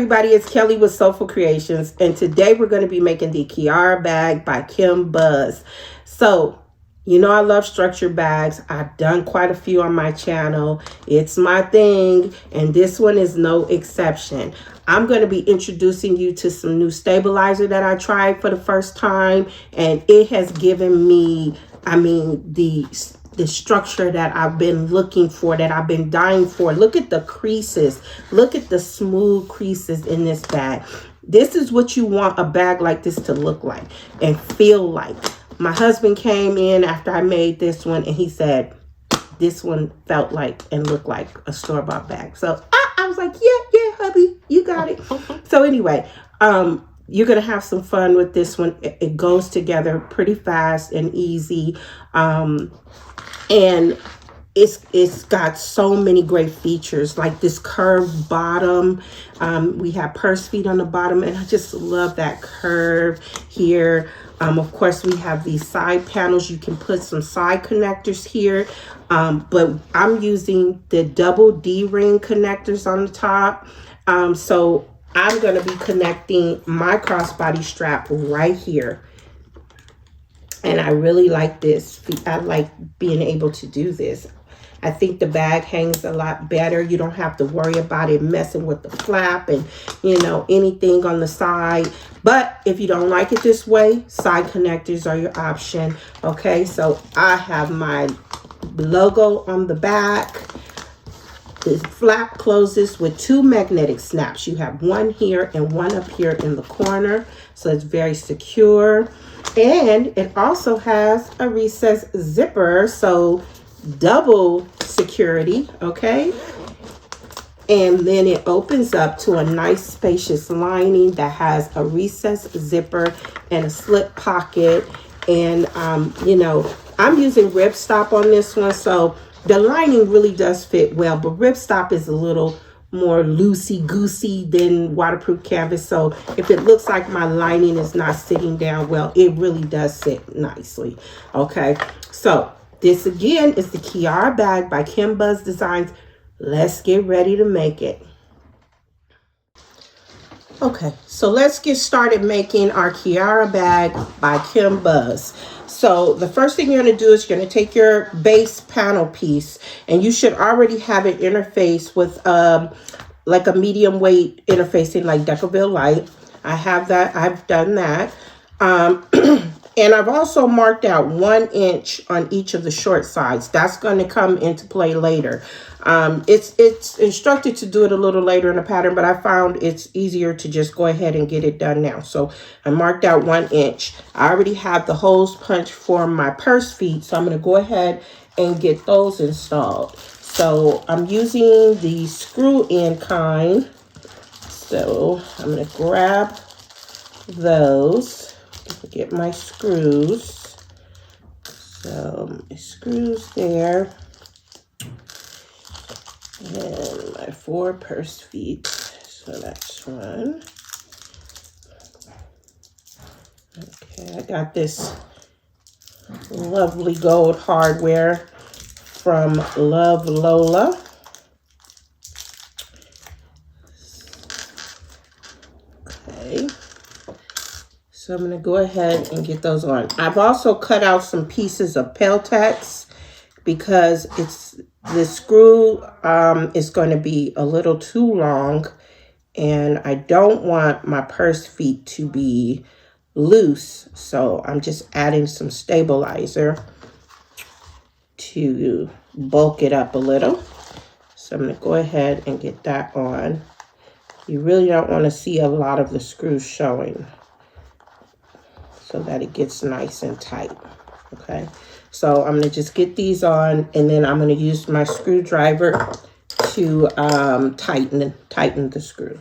everybody, it's Kelly with Soulful Creations, and today we're going to be making the Kiara Bag by Khembuzz. So, you know I love structured bags. I've done quite a few on my channel. It's my thing, and this one is no exception. I'm going to be introducing you to some new stabilizer that I tried for the first time, and it has given me, the structure that I've been looking for, that I've been dying for. Look at the creases. Look at the smooth creases in this bag. This is what you want a bag like this to look like and feel like. My husband came in after I made this one and he said, this one felt like and looked like a store-bought bag. So I was like, yeah, hubby, you got it. So anyway, you're going to have some fun with this one. It goes together pretty fast and easy. And it's got so many great features, like this curved bottom. We have purse feet on the bottom, and I just love that curve here. Of course, we have these side panels. You can put some side connectors here, but I'm using the double D-ring connectors on the top. So I'm going to be connecting my crossbody strap right here. And I really like this. I like being able to do this. I think the bag hangs a lot better. You don't have to worry about it messing with the flap and, you know, anything on the side. But if you don't like it this way, side connectors are your option. Okay, so I have my logo on the back. The flap closes with two magnetic snaps. You have one here and one up here in the corner. So it's very secure. And it also has a recessed zipper, so double security, okay? And then it opens up to a nice spacious lining that has a recessed zipper and a slip pocket. And, you know, I'm using Ripstop on this one, so the lining really does fit well, but Ripstop is a little more loosey-goosey than waterproof canvas. So if it looks like my lining is not sitting down well, it really does sit nicely. Okay, so this again is the Kiara Bag by Khembuzz Designs. Let's get ready to make it. Okay, so let's get started making our Kiara Bag by Khembuzz. So the first thing you're going to do is you're going to take your base panel piece, and you should already have it interfaced with like a medium weight interfacing like Decovil Light. I have that. I've done that. And I've also marked out 1 inch on each of the short sides. That's going to come into play later. It's instructed to do it a little later in the pattern, but I found it's easier to just go ahead and get it done now. So I marked out 1 inch. I already have the holes punched for my purse feet, so I'm going to go ahead and get those installed. So I'm using the screw in kind. So I'm going to grab those. Get my screws. So my screws there. And my 4 purse feet. So that's one. Okay, I got this lovely gold hardware from Love Lola. Okay. So I'm going to go ahead and get those on. I've also cut out some pieces of Peltex because the screw is going to be a little too long, and I don't want my purse feet to be loose. So I'm just adding some stabilizer to bulk it up a little. So I'm going to go ahead and get that on. You really don't want to see a lot of the screws showing, so that it gets nice and tight. Okay, so I'm going to just get these on, and then I'm going to use my screwdriver to tighten the screw.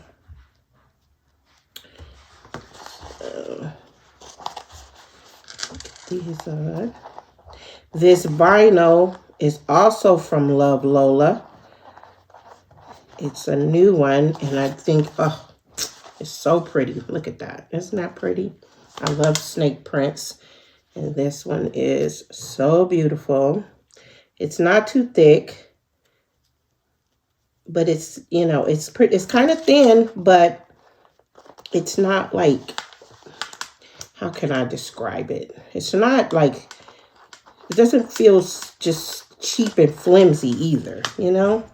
So, get these on. This vinyl is also from Love Lola. It's a new one, and I think, oh, it's so pretty. Look at that. Isn't that pretty? I love snake prints, and this one is so beautiful. It's not too thick, but it's, you know, it's pretty. It's kind of thin, but it's not like, how can I describe it? It's not like, it doesn't feel just cheap and flimsy either, you know?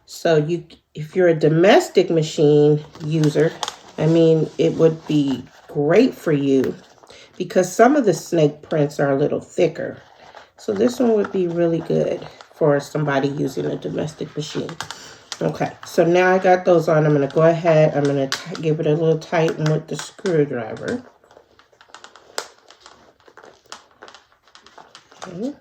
So if you're a domestic machine user, I mean, it would be great for you because some of the snake prints are a little thicker. So this one would be really good for somebody using a domestic machine. Okay, so now I got those on. I'm going to go ahead. I'm going to give it a little tighten with the screwdriver. Okay.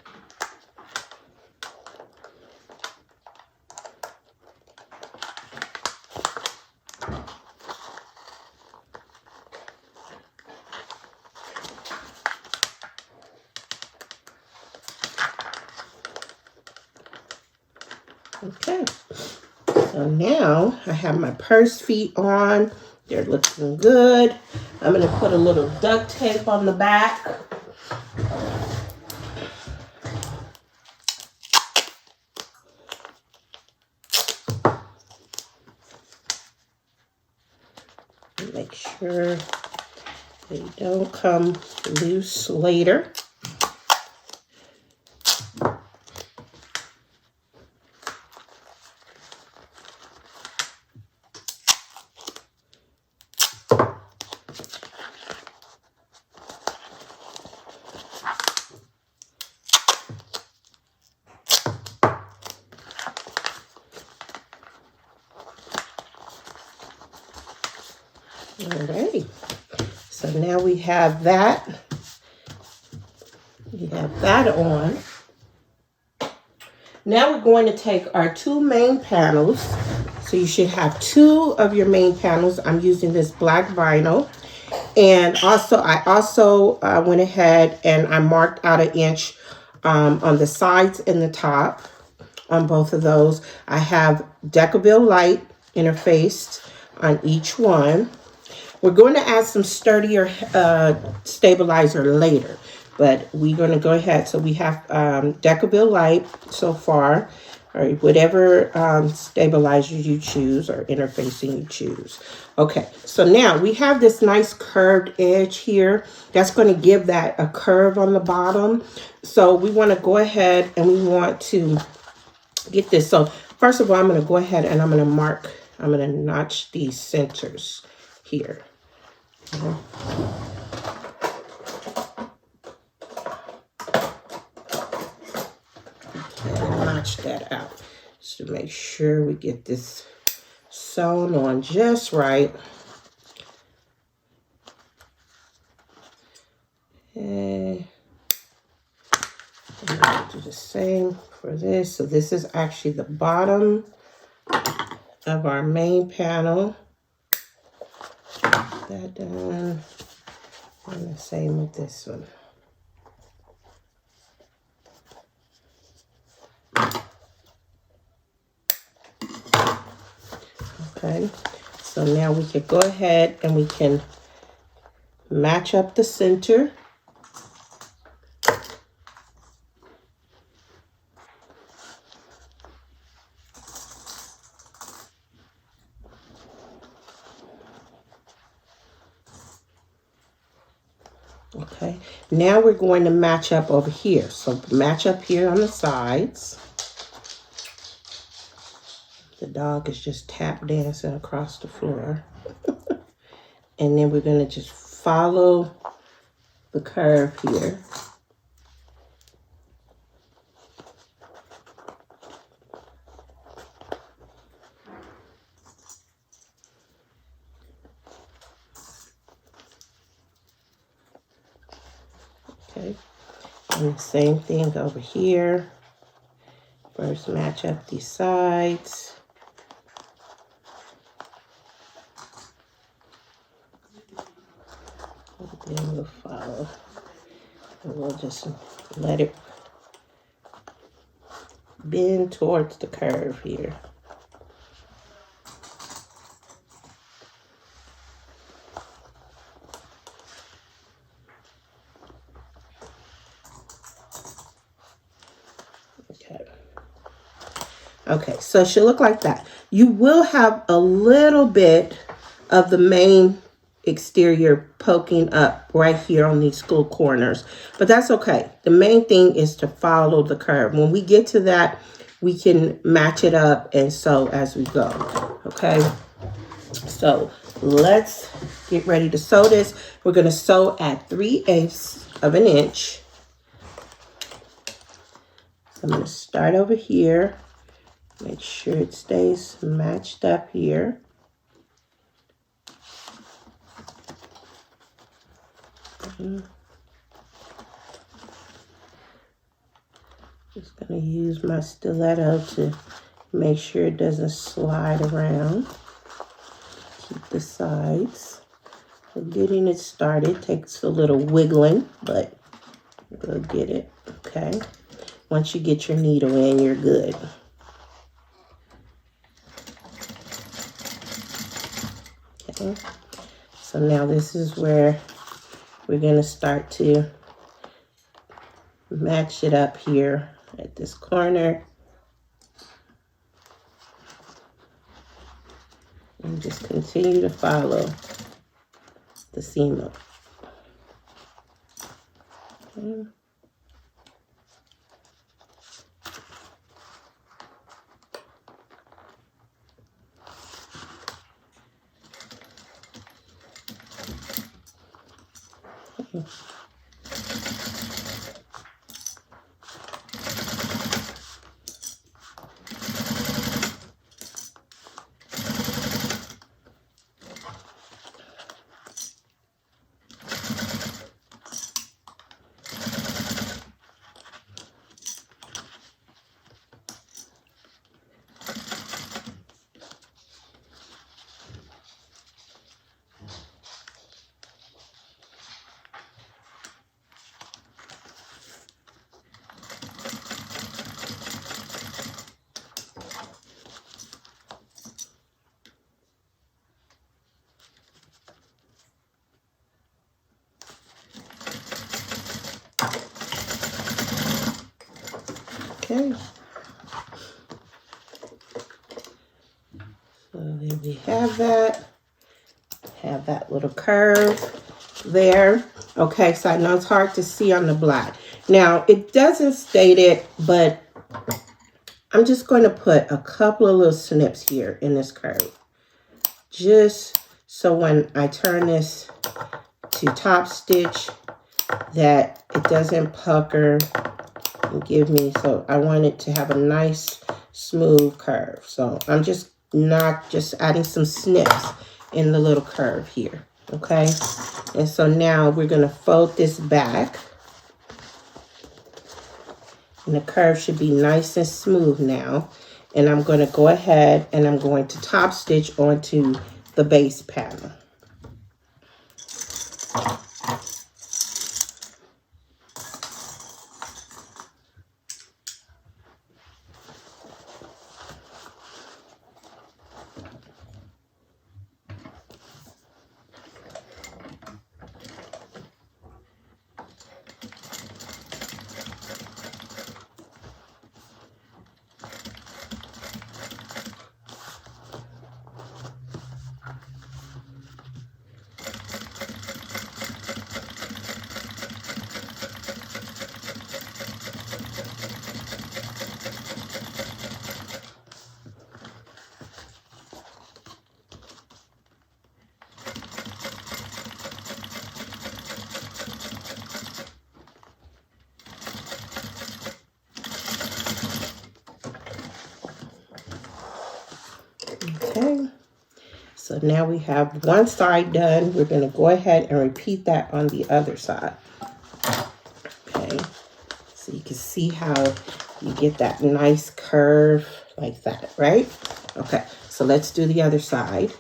Okay, so now I have my purse feet on. They're looking good. I'm going to put a little duct tape on the back. Make sure they don't come loose later. Alrighty, so now we have that. We have that on. Now we're going to take our two main panels. So you should have two of your main panels. I'm using this black vinyl. And also, I went ahead and I marked out 1 inch on the sides and the top on both of those. I have Decovil Light interfaced on each one. We're going to add some sturdier stabilizer later, but we're going to go ahead. So we have Decovil Light so far, or whatever stabilizer you choose or interfacing you choose. Okay, so now we have this nice curved edge here. That's going to give that a curve on the bottom. So we want to go ahead and we want to get this. So first of all, I'm going to go ahead and I'm going to notch these centers here. Okay. Notch that out just to make sure we get this sewn on just right. And I'm going to do the same for this. So this is actually the bottom of our main panel. That done, and the same with this one. Okay, so now we can go ahead and we can match up the center. Okay, now we're going to match up over here. So match up here on the sides. The dog is just tap dancing across the floor. And then we're going to just follow the curve here. Okay, and the same thing over here. First match up these sides. And then we'll follow. And we'll just let it bend towards the curve here. Okay, so it should look like that. You will have a little bit of the main exterior poking up right here on these little corners, but that's okay. The main thing is to follow the curve. When we get to that, we can match it up and sew as we go. Okay, so let's get ready to sew this. We're going to sew at 3/8 of an inch. So I'm going to start over here. Make sure it stays matched up here. Just going to use my stiletto to make sure it doesn't slide around. Keep the sides. So getting it started takes a little wiggling, but we'll get it. Okay. Once you get your needle in, you're good. Okay. So now this is where we're going to start to match it up here at this corner. And just continue to follow the seam up. Okay. Okay, so there we have that little curve there. Okay, so I know it's hard to see on the black. Now, it doesn't state it, but I'm just going to put a couple of little snips here in this curve. Just so when I turn this to top stitch, that it doesn't pucker and give me, so I want it to have a nice smooth curve. So I'm just adding some snips in the little curve here. Okay, and so now we're going to fold this back, and the curve should be nice and smooth now. And I'm going to go ahead and I'm going to top stitch onto the base panel. Okay, so now we have one side done. We're going to go ahead and repeat that on the other side. Okay, so you can see how you get that nice curve like that, right? Okay, so let's do the other side.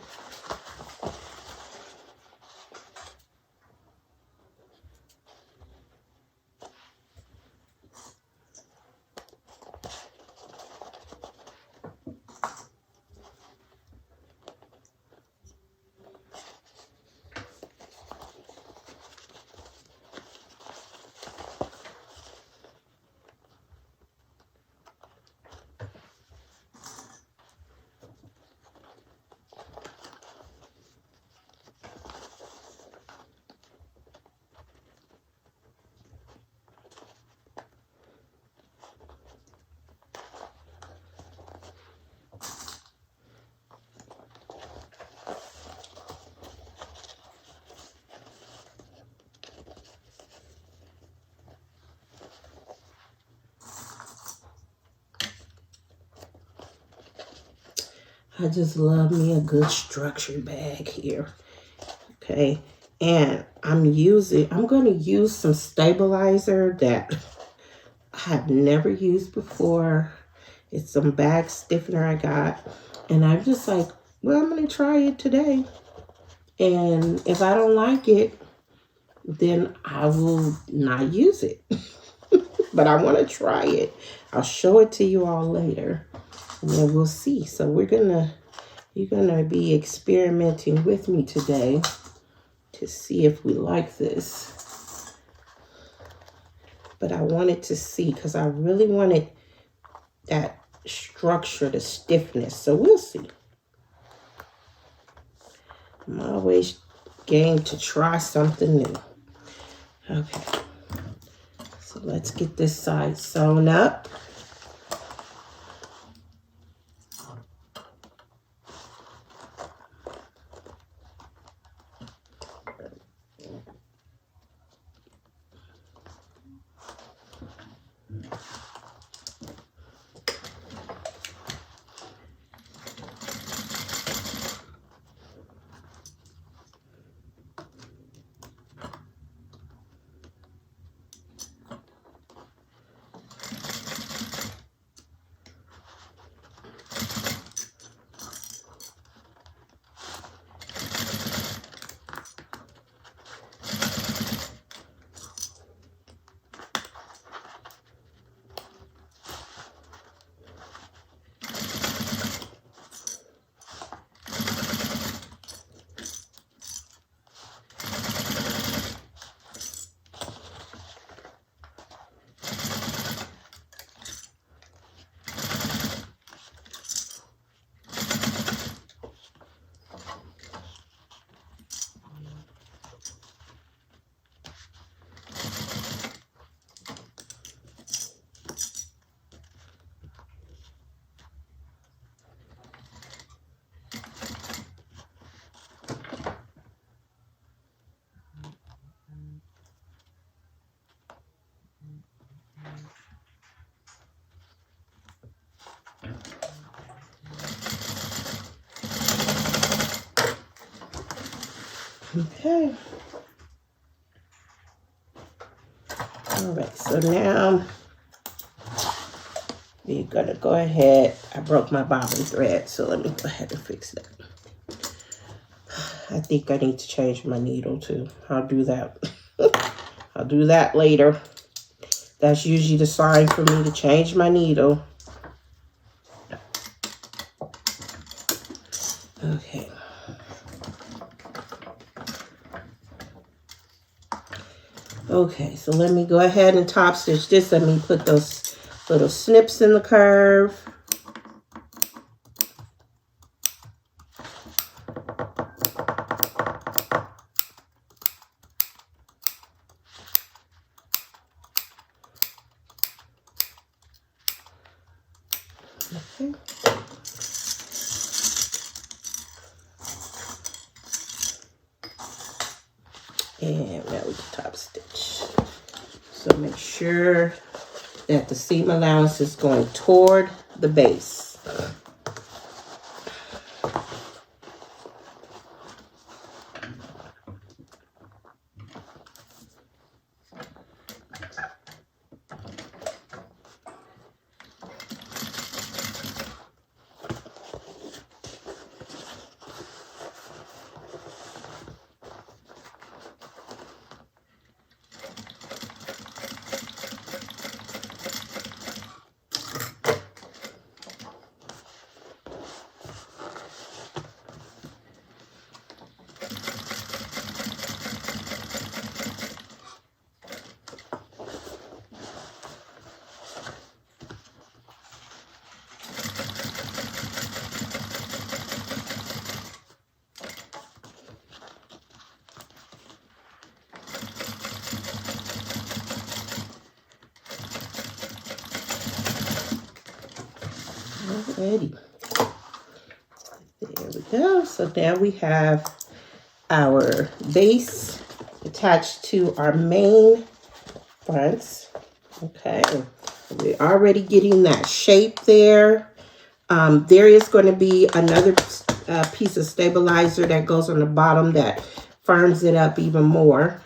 I just love me a good structured bag here. Okay, and I'm going to use some stabilizer that I have never used before. It's some bag stiffener I got, and I'm just like, well, I'm going to try it today. And if I don't like it, then I will not use it. But I want to try it. I'll show it to you all later, and then we'll see. So you're gonna be experimenting with me today to see if we like this. But I wanted to see, because I really wanted that structure, the stiffness. So we'll see. I'm always game to try something new. Okay. So let's get this side sewn up. Okay. All right, so now we're gonna go ahead. I broke my bobbin thread, so let me go ahead and fix that. I think I need to change my needle too. I'll do that. I'll do that later. That's usually the sign for me to change my needle. Okay. Okay, so let me go ahead and top stitch this. Let me put those little snips in the curve. Okay. And now we can top stitch. So make sure that the seam allowance is going toward the base. Alrighty. There we go. So now we have our base attached to our main fronts. Okay. We're already getting that shape there. There is going to be another piece of stabilizer that goes on the bottom that firms it up even more.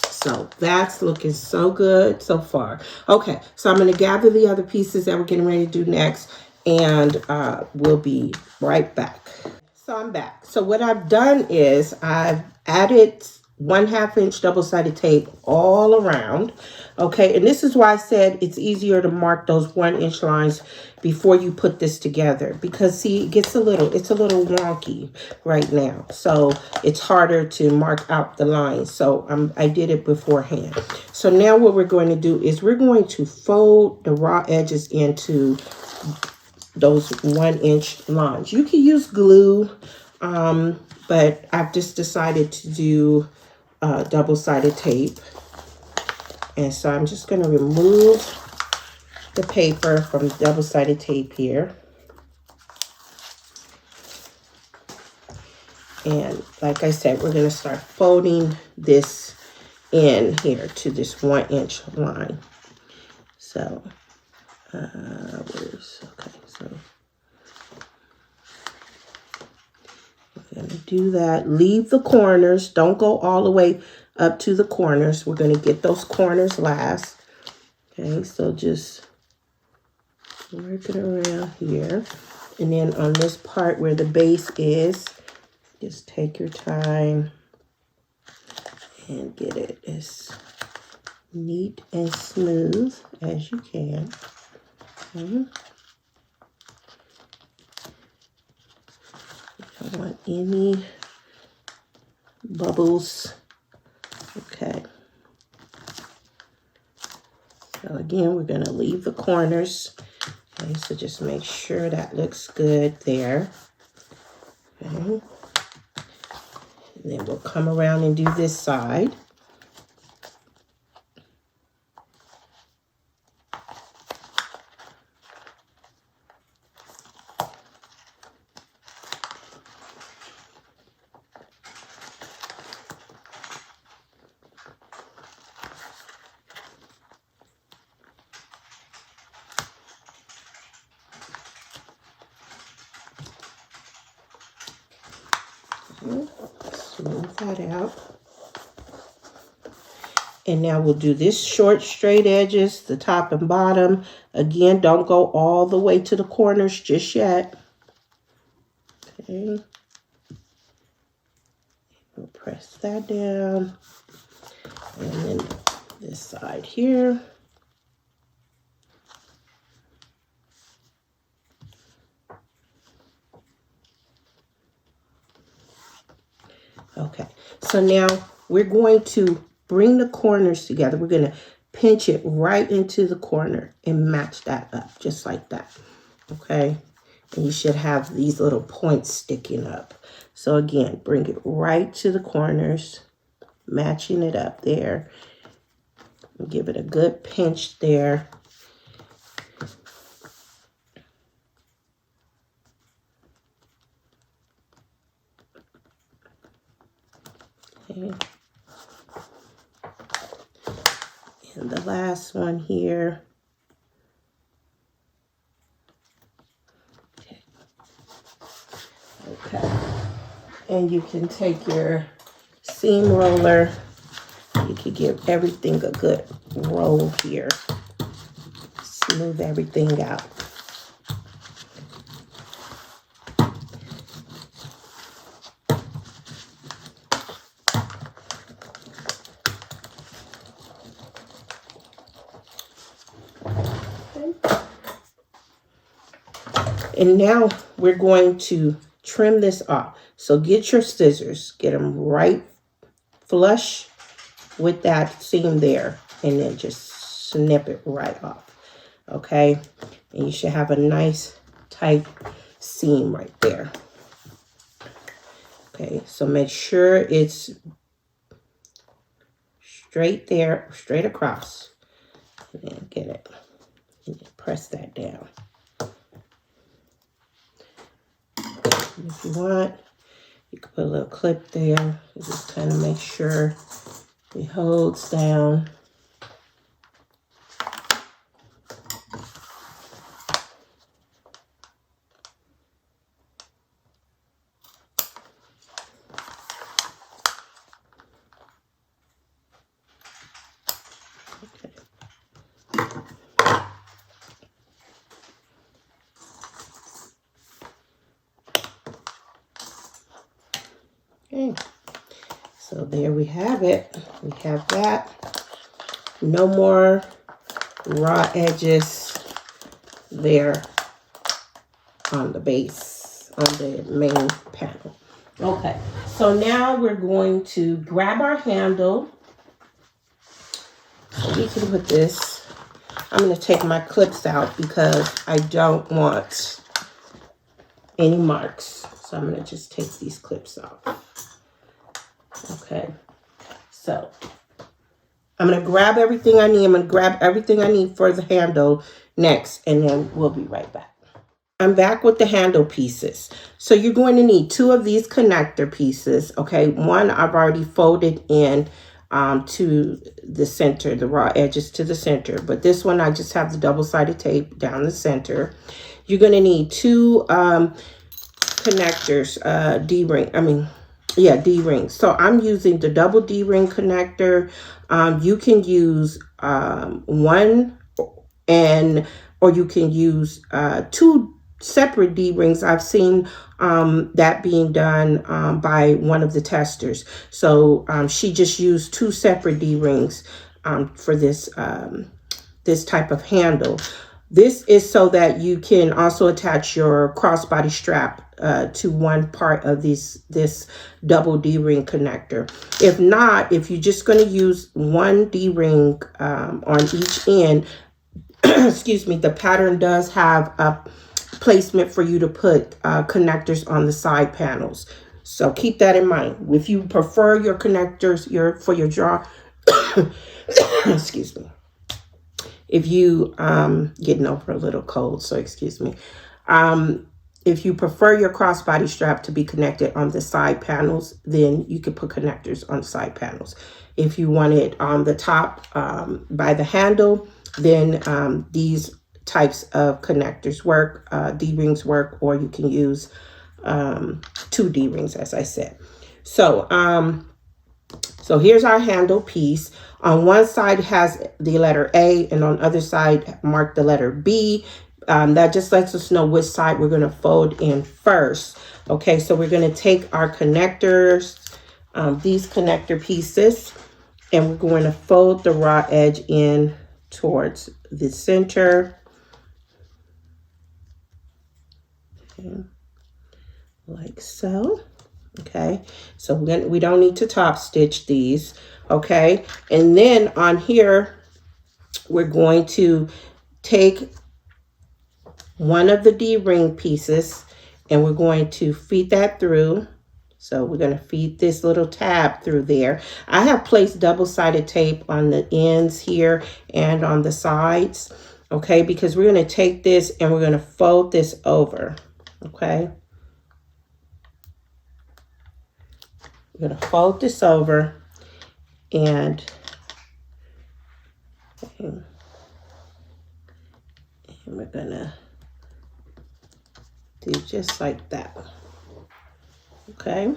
So that's looking so good so far. Okay, so I'm going to gather the other pieces that we're getting ready to do next, and we'll be right back. So I'm back. So what I've done is I've added 1/2 inch double-sided tape all around. Okay, and this is why I said it's easier to mark those 1-inch lines before you put this together, because see, it's a little wonky right now, so it's harder to mark out the lines. So I did it beforehand. So now what we're going to do is we're going to fold the raw edges into those 1-inch lines. You can use glue, but I've just decided to do double-sided tape. And so I'm just going to remove the paper from the double-sided tape here. And like I said, we're going to start folding this in here to this 1-inch line. So, okay, so we're going to do that. Leave the corners. Don't go all the way up to the corners. We're going to get those corners last. Okay, so just work it around here. And then on this part where the base is, just take your time and get it as neat and smooth as you can. Okay. I don't want any bubbles. Okay. So again, we're going to leave the corners. Okay, so just make sure that looks good there. Okay. And then we'll come around and do this side. Smooth that out. And now we'll do this short straight edges, the top and bottom. Again, don't go all the way to the corners just yet. Okay. We'll press that down. And then this side here. Okay, so now we're going to bring the corners together. We're going to pinch it right into the corner and match that up just like that. Okay, and you should have these little points sticking up. So again, bring it right to the corners, matching it up there. Give it a good pinch there. Okay. And the last one here. Okay. And you can take your seam roller. You can give everything a good roll here. Smooth everything out. And now we're going to trim this off. So get your scissors, get them right flush with that seam there, and then just snip it right off. Okay, and you should have a nice tight seam right there. Okay, so make sure it's straight there, straight across, and then get it, and then press that down. And if you want, you can put a little clip there. Just kind of make sure it holds down. Okay, so there we have it. We have that. No more raw edges there on the base, on the main panel. Okay, so now we're going to grab our handle. So we can put this. I'm going to take my clips out because I don't want any marks. So I'm going to just take these clips off. Okay, so I'm going to grab everything I need. I'm going to grab everything I need for the handle next, and then we'll be right back. I'm back with the handle pieces. So you're going to need 2 of these connector pieces. Okay, one I've already folded in to the center, the raw edges to the center. But this one, I just have the double-sided tape down the center. You're going to need 2 connectors, D-rings. So I'm using the double D-ring connector. You can use one, or you can use 2 separate D-rings. I've seen that being done by one of the testers. So she just used 2 separate D-rings for this this type of handle. This is so that you can also attach your crossbody strap to one part of this double D-ring connector. If not, if you're just going to use one D-ring on each end, excuse me, the pattern does have a placement for you to put connectors on the side panels. So keep that in mind. If you prefer your connectors for your jar, excuse me. If you getting over a little cold, so excuse me. If you prefer your crossbody strap to be connected on the side panels, then you can put connectors on the side panels. If you want it on the top by the handle, then these types of connectors work, D-rings work, or you can use 2 D-rings, as I said. So, so here's our handle piece. On one side has the letter A, and on the other side marked the letter B. That just lets us know which side we're going to fold in first. Okay, so we're going to take our connectors, these connector pieces, and we're going to fold the raw edge in towards the center. Okay, like so. Okay, so we don't need to top stitch these. Okay, and then on here we're going to take one of the D-ring pieces and we're going to feed that through. So we're going to feed this little tab through there. I have placed double-sided tape on the ends here and on the sides, okay, because we're going to take this and we're going to fold this over. Okay, we're going to fold this over, and we're going to do just like that. Okay,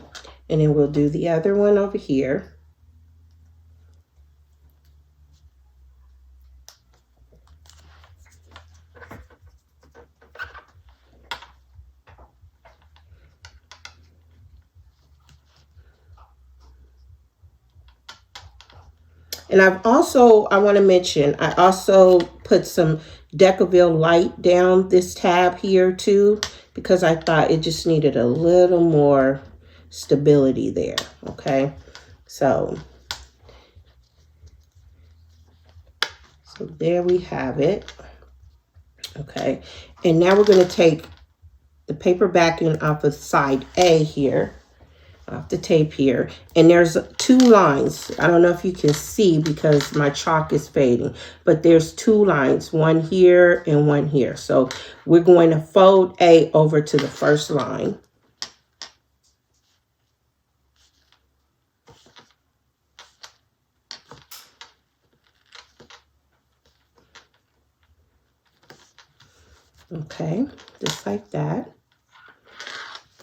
and then we'll do the other one over here. And I want to mention, I also put some Decovil Light down this tab here too, because I thought it just needed a little more stability there. Okay, so there we have it. Okay, and now we're going to take the paper backing off of side A here, off the tape here, and there's 2 lines. I don't know if you can see because my chalk is fading, but there's 2 lines, one here and one here. So we're going to fold A over to the first line. Okay, just like that.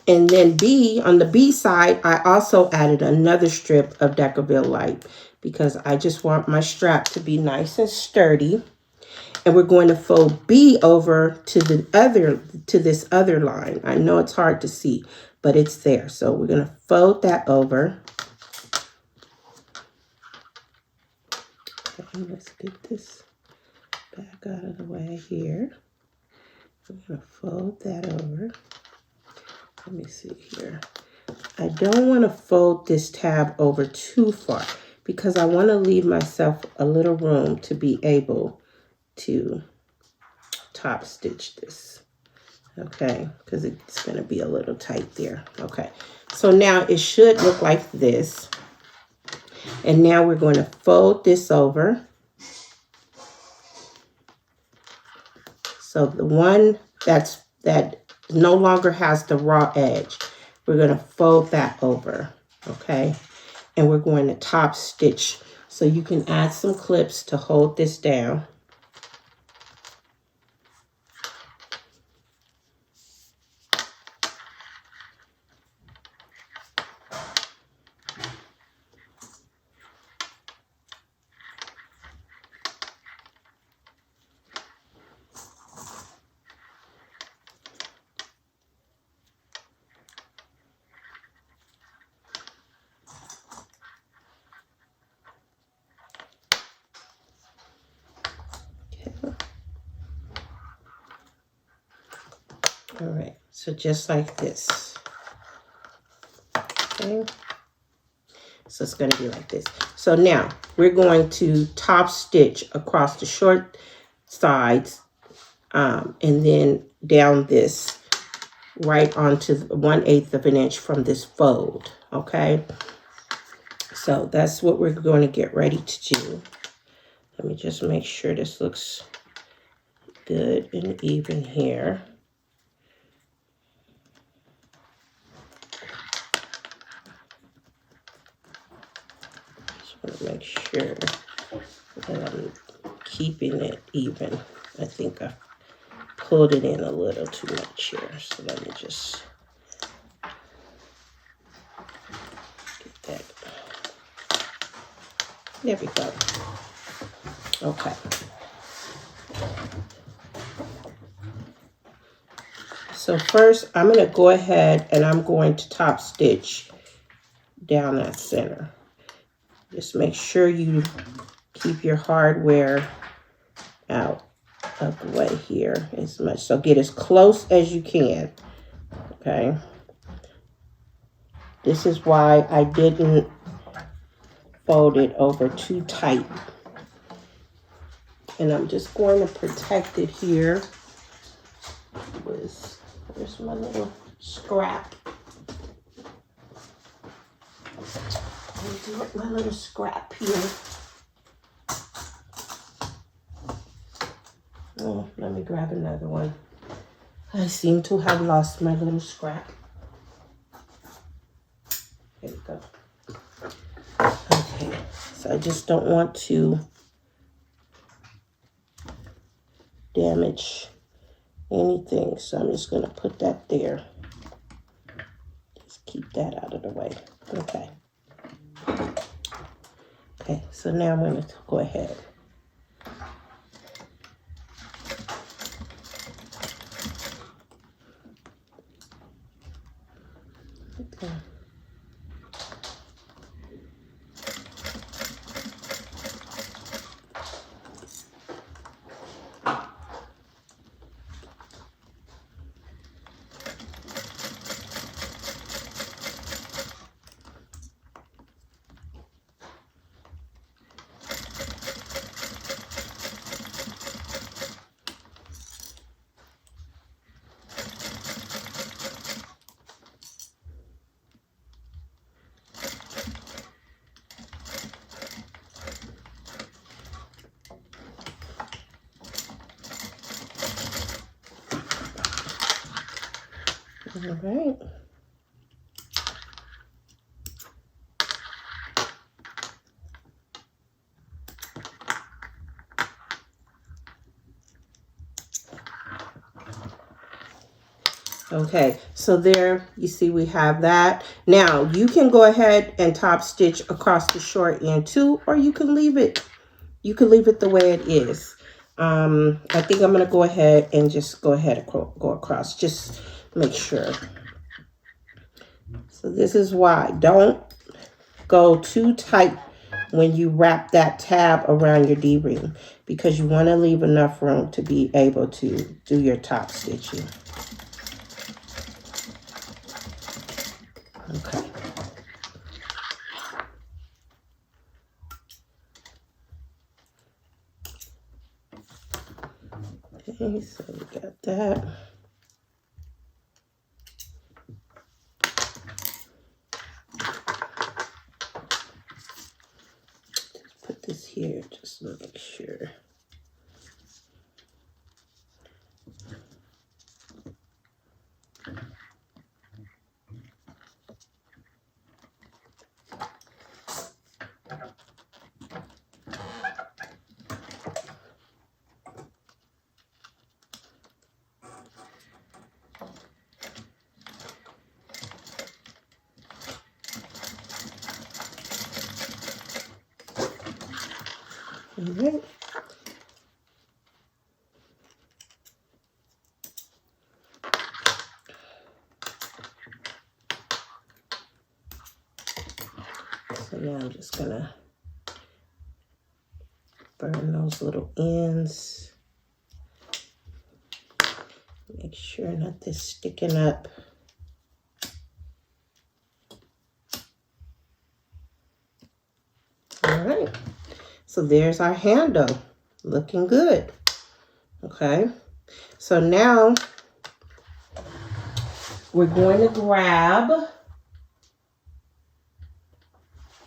And then B, on the B side, I also added another strip of Decovil Light because I just want my strap to be nice and sturdy. And we're going to fold B over to this other line. I know it's hard to see, but it's there. So we're going to fold that over. Okay, let's get this back out of the way here. We're going to fold that over. Let me see here. I don't want to fold this tab over too far because I want to leave myself a little room to be able to top stitch this. Okay, because it's going to be a little tight there. Okay, so now it should look like this. And now we're going to fold this over. So the one that no longer has the raw edge, we're going to fold that over, okay? And we're going to top stitch. So you can add some clips to hold this down. All right, so just like this. Okay, so it's going to be like this. So now we're going to top stitch across the short sides and then down this right onto 1/8 of an inch from this fold. Okay, so that's what we're going to get ready to do. Let me just make sure this looks good and even here. Make sure that I'm keeping it even. I think I pulled it in a little too much here. So let me just get that. There we go. Okay. So first I'm going to go ahead and I'm going to top stitch down that center. Just make sure you keep your hardware out of the way here as much. So get as close as you can, okay? This is why I didn't fold it over too tight. And I'm just going to protect it here with, there's my little scrap. Do it, my little scrap here. Oh, let me grab another one. I seem to have lost my little scrap. There we go. Okay, so I just don't want to damage anything, so I'm just going to put that there. Just keep that out of the way. Okay. Okay, so now I'm going to go ahead. Okay. All right. Okay, so there you see we have that. Now you can go ahead and top stitch across the short end too, or you can leave it. You can leave it the way it is. I think I'm gonna go ahead and just go ahead and go across. Just make sure. So this is why. Don't go too tight when you wrap that tab around your D-ring, because you want to leave enough room to be able to do your top stitching. Okay. Okay, so we got that. Put this here just to make sure. All right. So now I'm just gonna burn those little ends. Make sure nothing's sticking up. All right. So there's our handle, looking good. Okay. So now we're going to grab,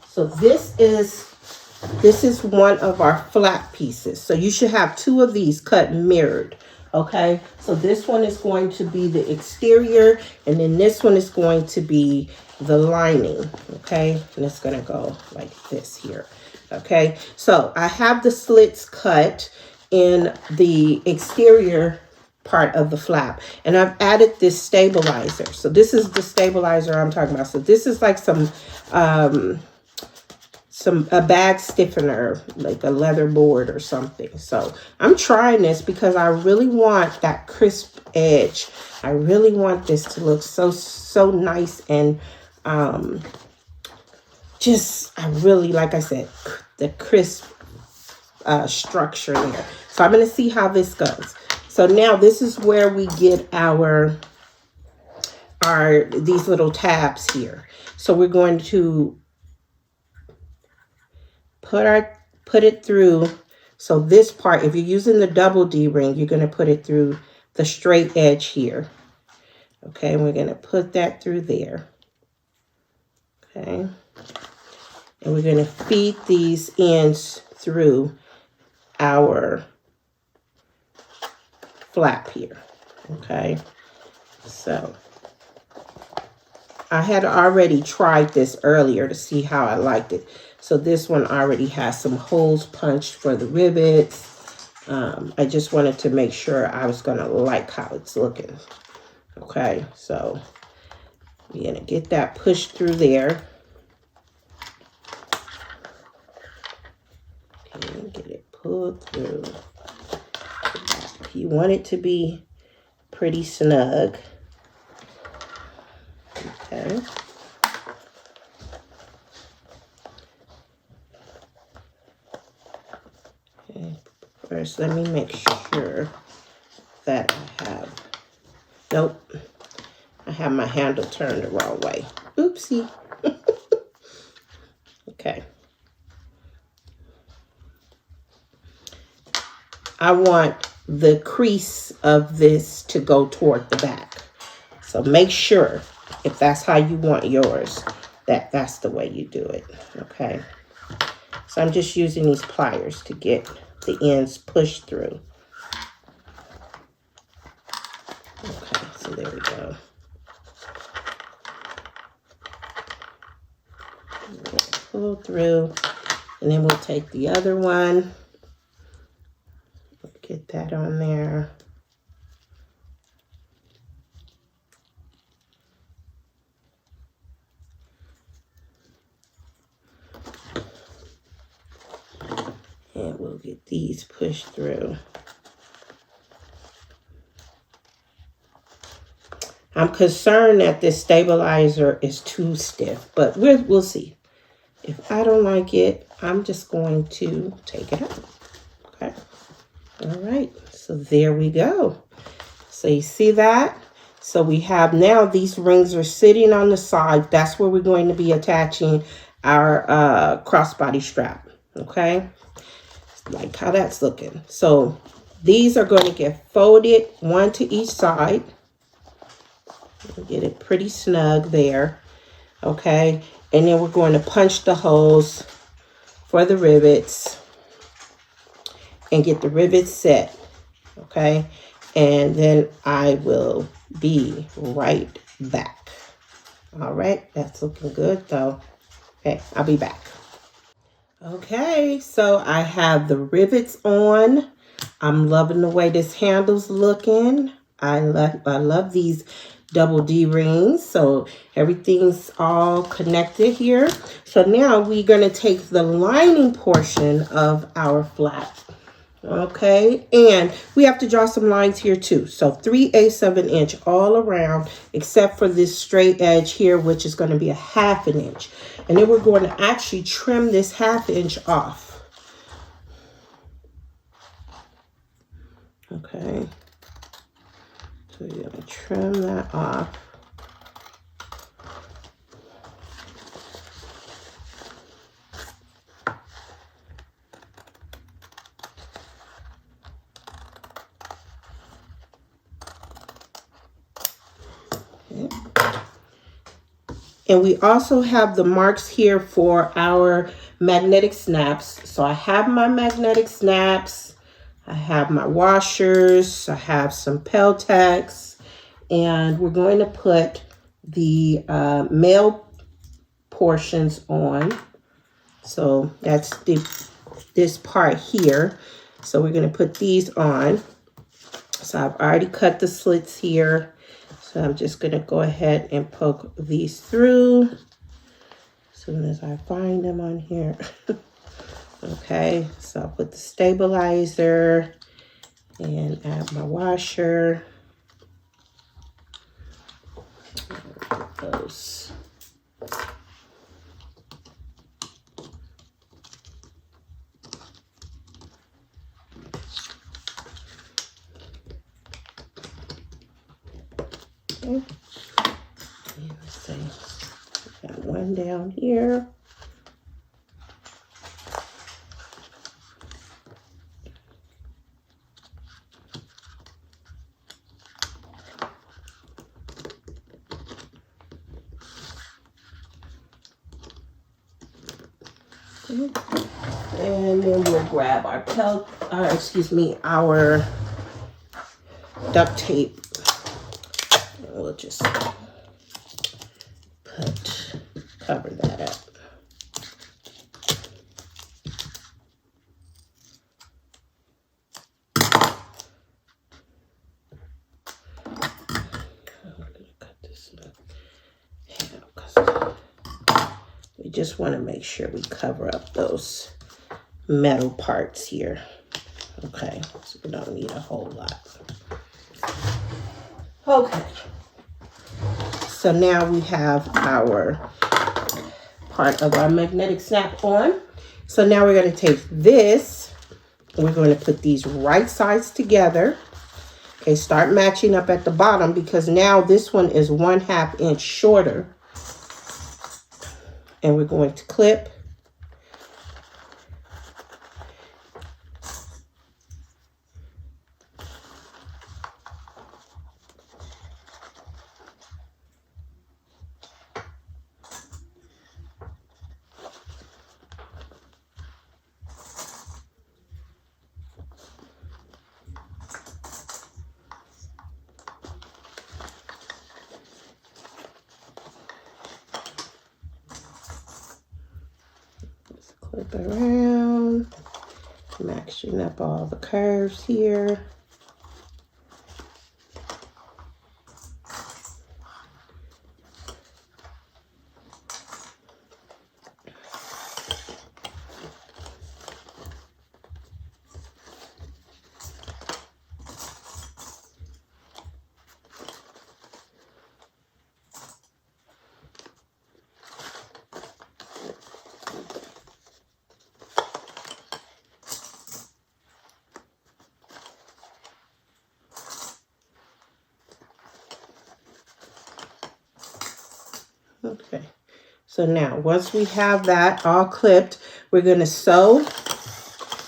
so this is one of our flat pieces. So you should have two of these cut mirrored. Okay. So this one is going to be the exterior, and then this one is going to be the lining. Okay. And it's going to go like this here. Okay. So I have the slits cut in the exterior part of the flap, and I've added this stabilizer. So this is the stabilizer I'm talking about. So this is like a bag stiffener, like a leather board or something. So I'm trying this because I really want that crisp edge. I really want this to look so nice, and just, I really, like I said, the crisp structure there. So I'm going to see how this goes. So now this is where we get these little tabs here. So we're going to put it through. So this part, if you're using the double D ring, you're going to put it through the straight edge here. Okay, and we're going to put that through there. Okay. And we're going to feed these ends through our flap here. Okay. So I had already tried this earlier to see how I liked it. So this one already has some holes punched for the rivets. I just wanted to make sure I was going to like how it's looking. Okay. So we're going to get that pushed through there. And get it pulled through. You want it to be pretty snug. Okay. Okay. First, let me make sure that I have, nope, I have my handle turned the wrong way. Oopsie. Okay. I want the crease of this to go toward the back. So make sure, if that's how you want yours, that's the way you do it. Okay. So I'm just using these pliers to get the ends pushed through. Okay, so there we go. Pull through, and then we'll take the other one. Get that on there. And we'll get these pushed through. I'm concerned that this stabilizer is too stiff, but we'll see. If I don't like it, I'm just going to take it out. Okay. All right. So there we go. So you see that? So we have now these rings are sitting on the side. That's where we're going to be attaching our crossbody strap. Okay. Like how that's looking. So these are going to get folded one to each side. Get it pretty snug there. Okay. And then we're going to punch the holes for the rivets and get the rivets set. Okay. And then I will be right back. All right. That's looking good though. Okay. I'll be back. Okay. So I have the rivets on. I'm loving the way this handle's looking. I love these double D rings. So everything's all connected here. So now we're going to take the lining portion of our flap. Okay, and we have to draw some lines here too. So 3/8 of an inch all around, except for this straight edge here, which is going to be a 1/2 inch. And then we're going to actually trim this 1/2 inch off. Okay, so you're going to trim that off. And we also have the marks here for our magnetic snaps. So I have my magnetic snaps. I have my washers. I have some Peltex. And we're going to put the male portions on. So that's this part here. So we're going to put these on. So I've already cut the slits here. So I'm just going to go ahead and poke these through as soon as I find them on here. Okay, so I'll put the stabilizer and add my washer. Put those. Okay. And let's see, got one down here. Okay. And then we'll grab our our duct tape. We'll just cover that up. I'm gonna cut this because we just want to make sure we cover up those metal parts here. Okay, so we don't need a whole lot. Okay. So now we have our part of our magnetic snap on. So now we're going to take this and we're going to put these right sides together. Okay, start matching up at the bottom because now this one is 1/2 inch shorter. And we're going to clip. Clip around, matching up all the curves here. Okay. So now, once we have that all clipped, we're going to sew.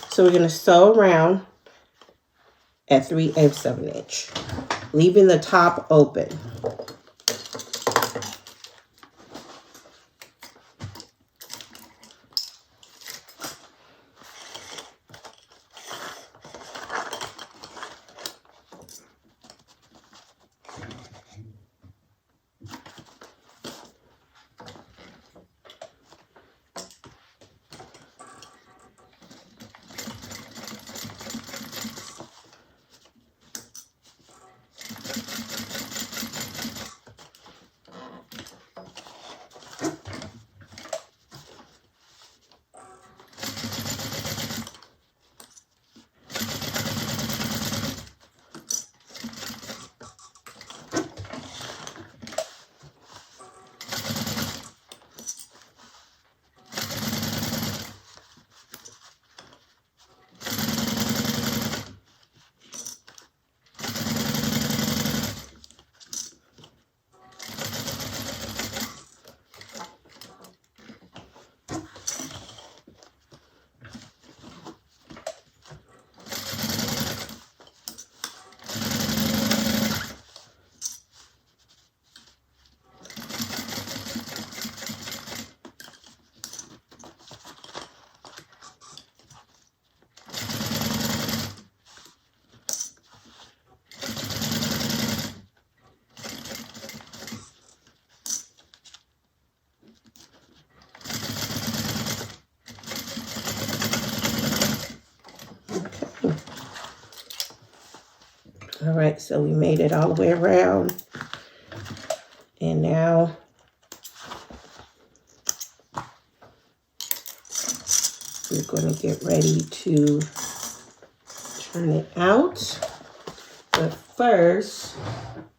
So we're going to sew around at 3/8 of an inch, leaving the top open. All right, so we made it all the way around. And now we're going to get ready to turn it out. But first,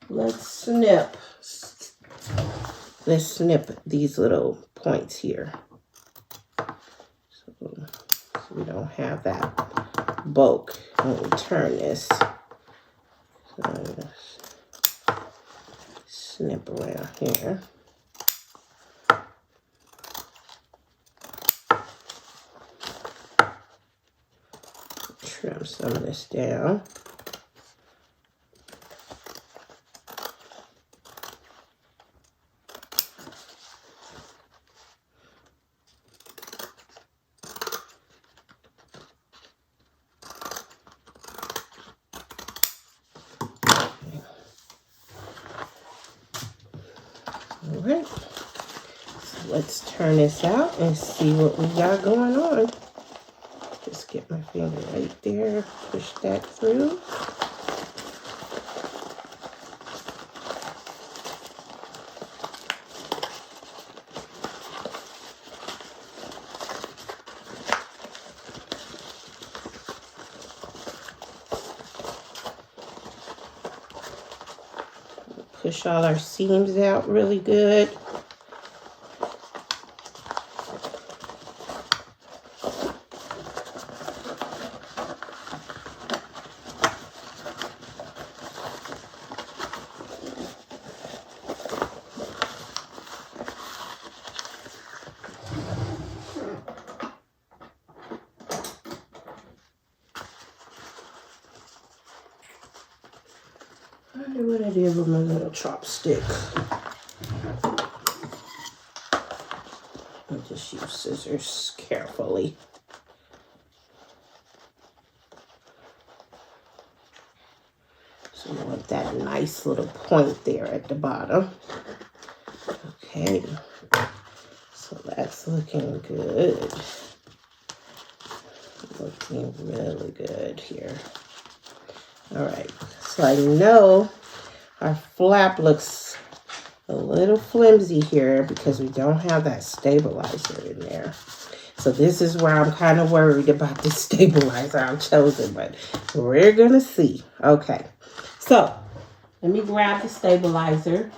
let's snip. Let's snip these little points here. So we don't have that bulk when we turn this. So snip around here. Trim some of this down. All right, so let's turn this out and see what we got going on. Just get my finger right there, push that through. Push all our seams out really good. I wonder what I did with my little chopstick. I'll just use scissors carefully. So you want that nice little point there at the bottom. Okay, so that's looking good. Looking really good here. All right, so I know our flap looks a little flimsy here because we don't have that stabilizer in there. So this is where I'm kind of worried about the stabilizer I've chosen, but we're gonna see. Okay, so let me grab the stabilizer.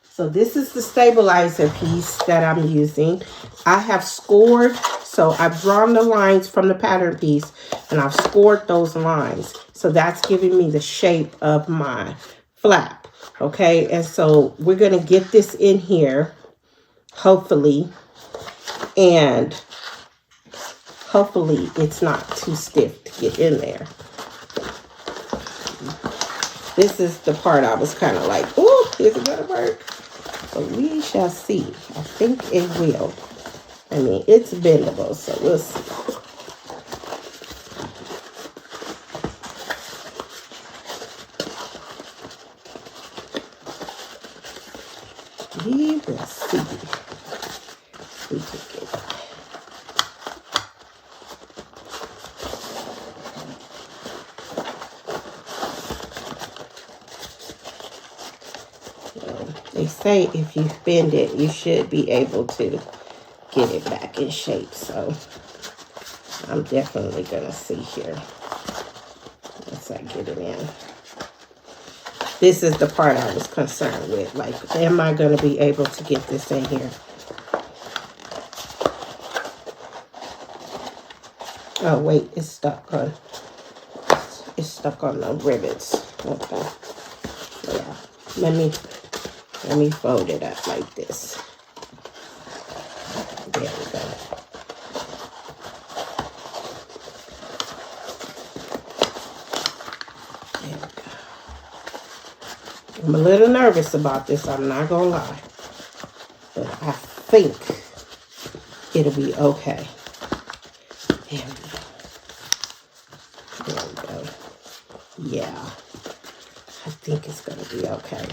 So this is the stabilizer piece that I'm using. I have scored, so I've drawn the lines from the pattern piece and I've scored those lines. So that's giving me the shape of my flap. Okay, and so we're going to get this in here, hopefully, and hopefully it's not too stiff to get in there. This is the part I was kind of like, oh, is it going to work? But we shall see. I think it will. I mean, it's bendable, so we'll see. We will see. We can get it. They say if you bend it, you should be able to get it back in shape. So I'm definitely going to see here once I get it in. This is the part I was concerned with. Like, am I going to be able to get this in here? Oh, wait, it's stuck on the rivets. Okay. Yeah. Let me fold it up like this. There we go. There we go. I'm a little nervous about this, I'm not gonna lie. But I think it'll be okay. There we go. There we go. Yeah. I think it's gonna be okay.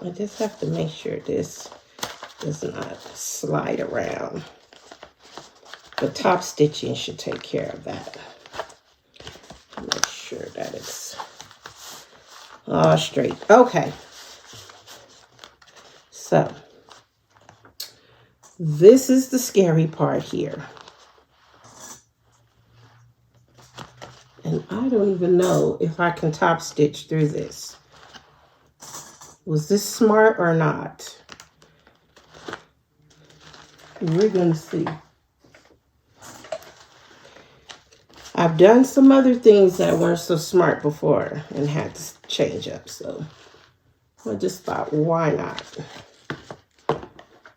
I just have to make sure this does not slide around. The top stitching should take care of that. Make sure that it's all straight. Okay. So, this is the scary part here. And I don't even know if I can top stitch through this. Was this smart or not? We're going to see. I've done some other things that weren't so smart before and had to change up. So I just thought, why not?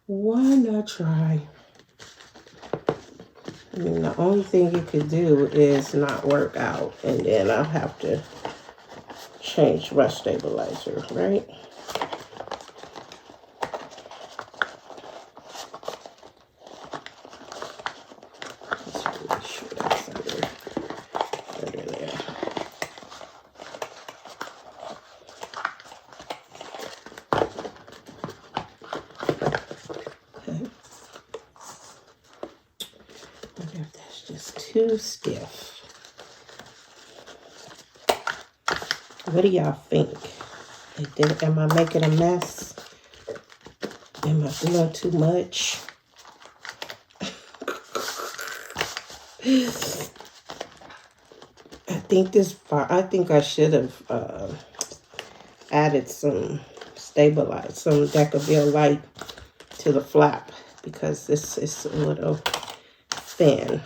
Why not try? I mean, the only thing it could do is not work out. And then I'll have to change my stabilizer, right? Too stiff. What do y'all think? Am I making a mess? Am I doing too much? I think I should have added some Decovil Light to the flap because this is a little thin.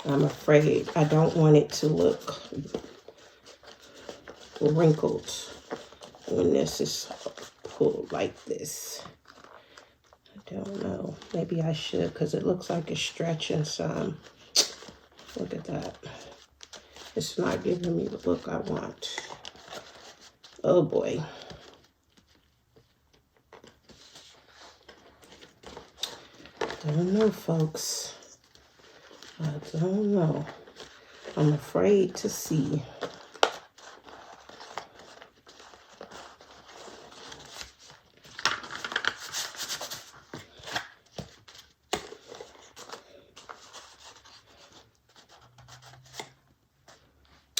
I'm afraid I don't want it to look wrinkled when this is pulled like this. I don't know. Maybe I should because it looks like it's stretching some. Look at that. It's not giving me the look I want. Oh boy. Don't know, folks. I don't know. I'm afraid to see.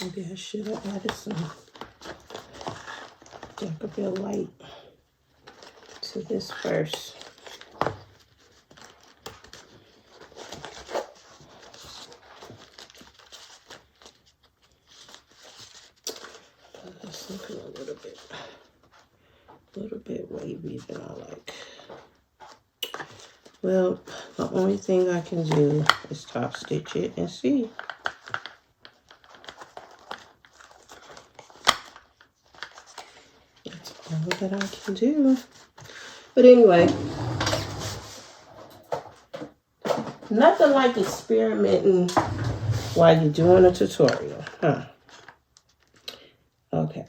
Maybe I should have added some Decovil Light to this first. It's looking a little bit wavy than I like. Well, the only thing I can do is top stitch it and see. That's all that I can do. But anyway, nothing like experimenting while you're doing a tutorial, huh? Okay,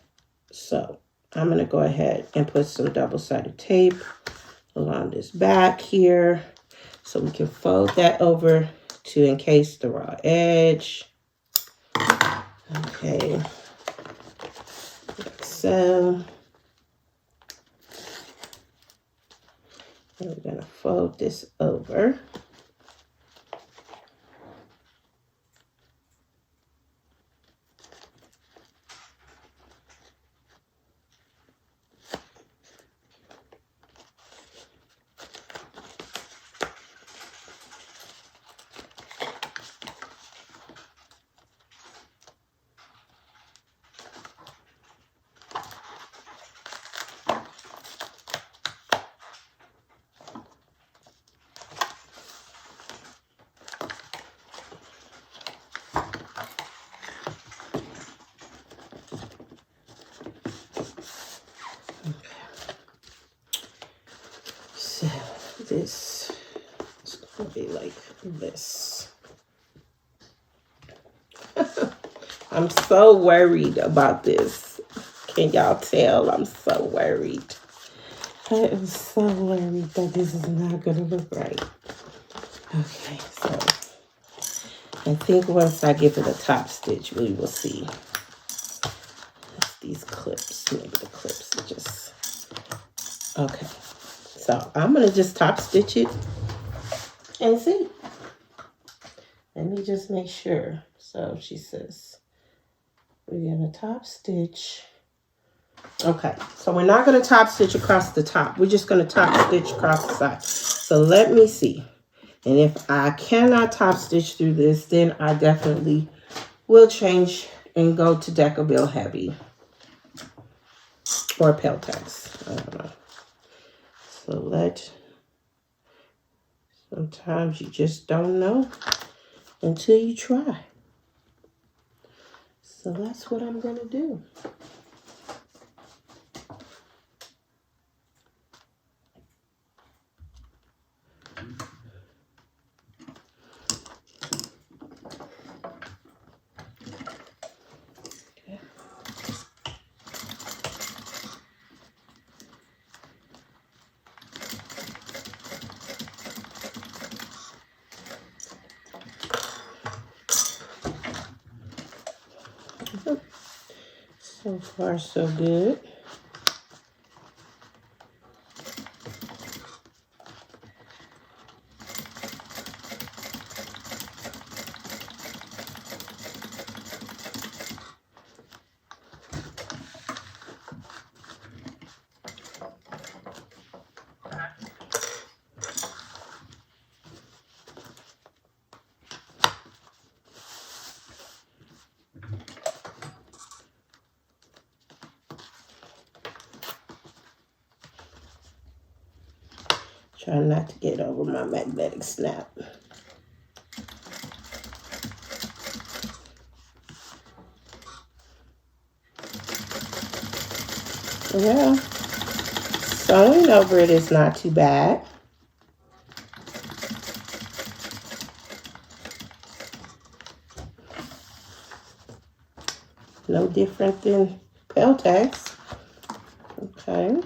so I'm going to go ahead and put some double-sided tape along this back here so we can fold that over to encase the raw edge. Okay, like so. And we're going to fold this over. So this is going to be like this. I'm so worried about this. Can y'all tell? I'm so worried. I am so worried that this is not going to look right. Okay, so I think once I give it a top stitch, we will see. These clips, maybe the clips are just... Okay, so I'm going to just top stitch it and see. Let me just make sure. So she says, we're going to top stitch. Okay, so we're not going to top stitch across the top. We're just going to top stitch across the side. So let me see. And if I cannot top stitch through this, then I definitely will change and go to Decovil Heavy or Peltex. I don't know. So sometimes you just don't know until you try. So that's what I'm going to do. So far, so good. Try not to get over my magnetic snap. Yeah, sewing over it is not too bad. No different than Peltex. Okay.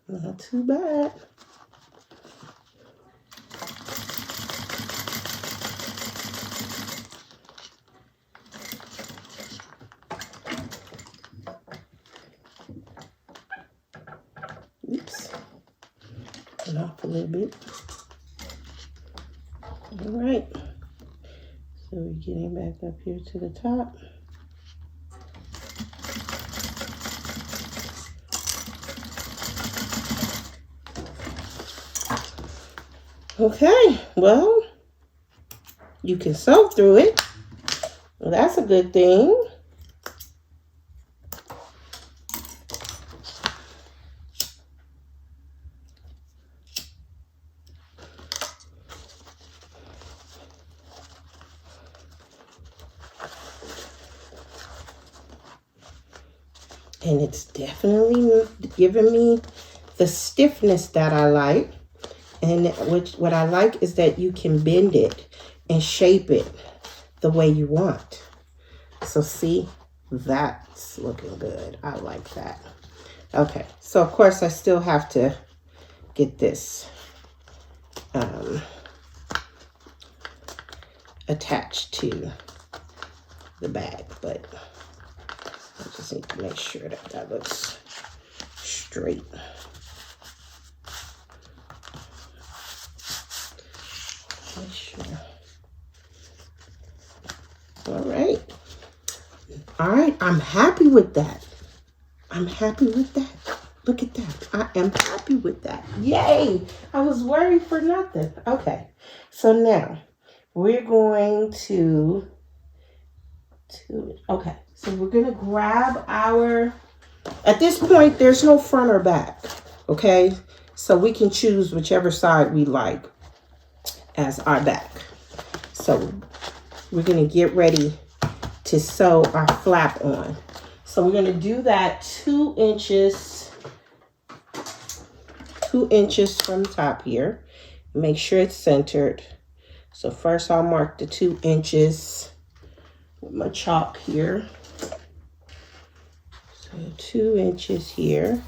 Not too bad. coming off a little bit. All right. So we're getting back up here to the top. Okay, well, you can sew through it. Well, that's a good thing. And it's definitely giving me the stiffness that I like. And what I like is that you can bend it and shape it the way you want. So see, that's looking good. I like that. Okay, so of course I still have to get this attached to the bag, but I just need to make sure that that looks straight. Make sure. All right. All right, I'm happy with that. I'm happy with that. Look at that. I am happy with that. Yay! I was worried for nothing. Okay, so now we're going to okay, so we're going to grab our, at this point, there's no front or back, okay? So we can choose whichever side we like as our back. So we're going to get ready to sew our flap on. So we're going to do that 2 inches from the top here. Make sure it's centered. So first I'll mark the 2 inches with my chalk here. So 2 inches here.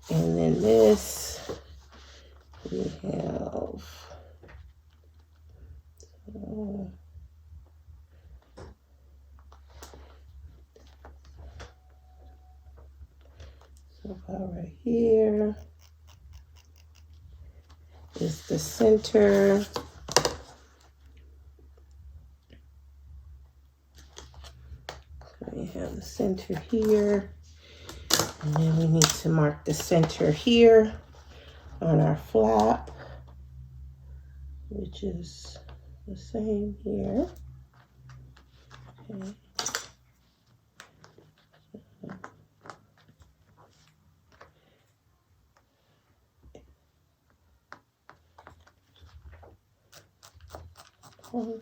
And then this we have so about right here is the center. So we have the center here, and then we need to mark the center here on our flap, which is the same here. Okay. Oh,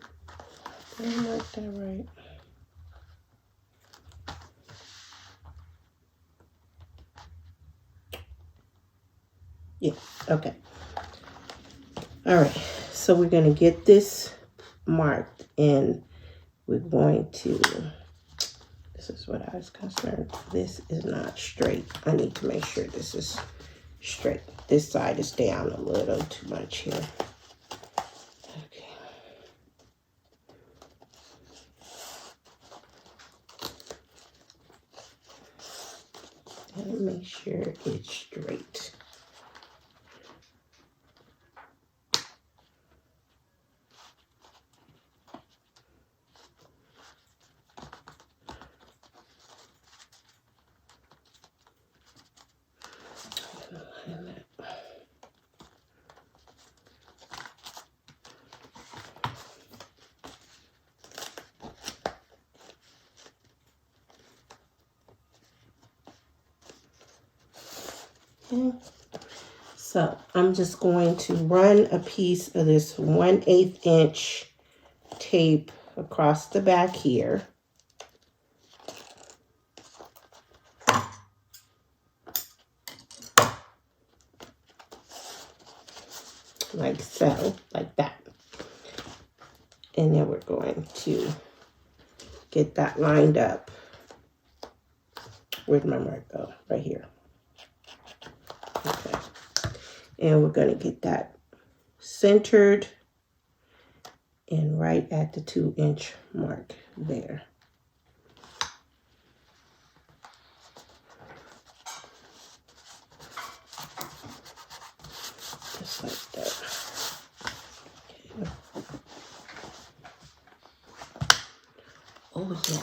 did I mark that right? Yeah, okay. All right, so we're going to get this marked, and we're going to, this is what I was concerned. This is not straight. I need to make sure this is straight. This side is down a little too much here. Okay. Gotta make sure it's straight. Okay. So I'm just going to run a piece of this 1/8 inch tape across the back here. Like so, like that. And then we're going to get that lined up. Where'd my mark go? Right here. Okay. And we're going to get that centered and right at the 2 inch mark there. yeah,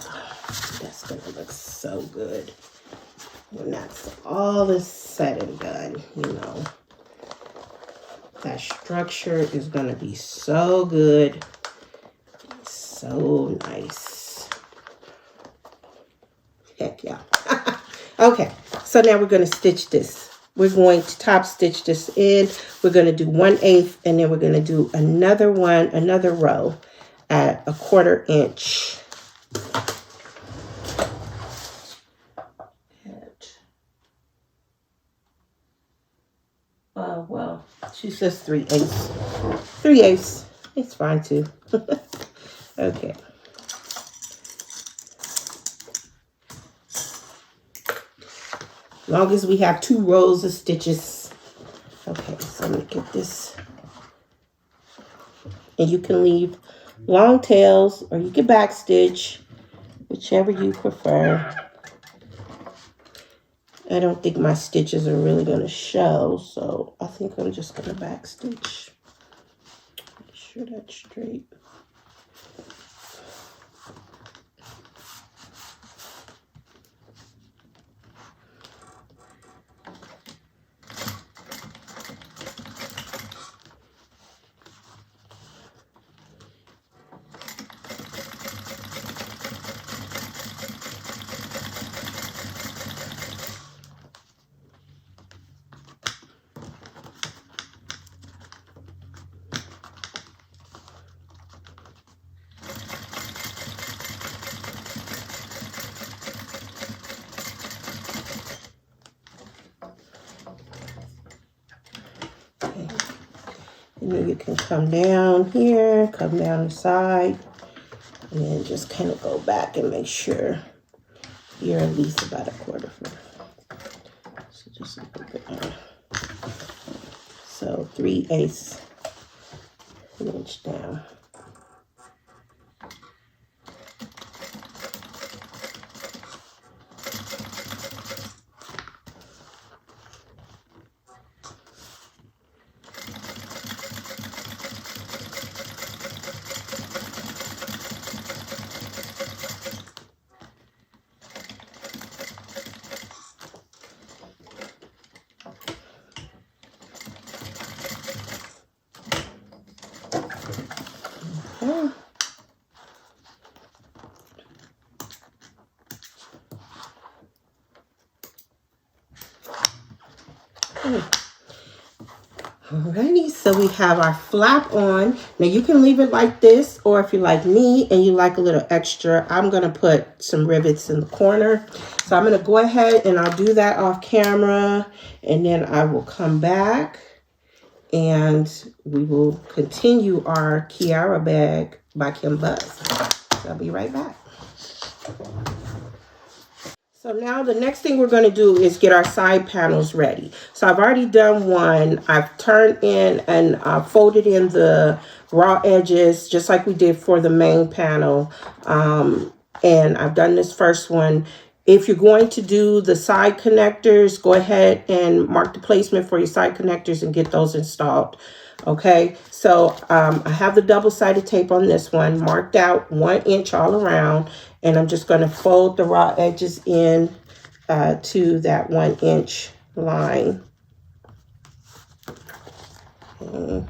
that's gonna look so good when that's all is said and done. You know, that structure is gonna be so good, so nice. Heck yeah. Okay, so now we're gonna stitch this. We're going to top stitch this in. We're gonna do 1/8, and then we're gonna do another row at 1/4 inch. Well, she says 3/8. 3/8. It's fine too. Okay. As long as we have 2 rows of stitches. Okay, so I'm gonna get this. And you can leave long tails or you can backstitch, whichever you prefer. I don't think my stitches are really going to show, so I think I'm just going to backstitch. Make sure that's straight. And then you can come down here, come down the side, and then just kind of go back and make sure you're at least about 1/4 foot. So just a little bit more. So 3/8 inch down. Alrighty, so we have our flap on. Now you can leave it like this, or if you're like me and you like a little extra, I'm going to put some rivets in the corner. So I'm going to go ahead and I'll do that off camera, and then I will come back and we will continue our Kiara Bag by Khembuzz. So I'll be right back. So now the next thing we're going to do is get our side panels ready. So I've already done one. I've turned in and folded in the raw edges just like we did for the main panel. And I've done this first one. If you're going to do the side connectors, go ahead and mark the placement for your side connectors and get those installed. Okay, so I have the double-sided tape on this one, marked out 1 inch all around, and I'm just going to fold the raw edges in to that 1 inch line. Okay.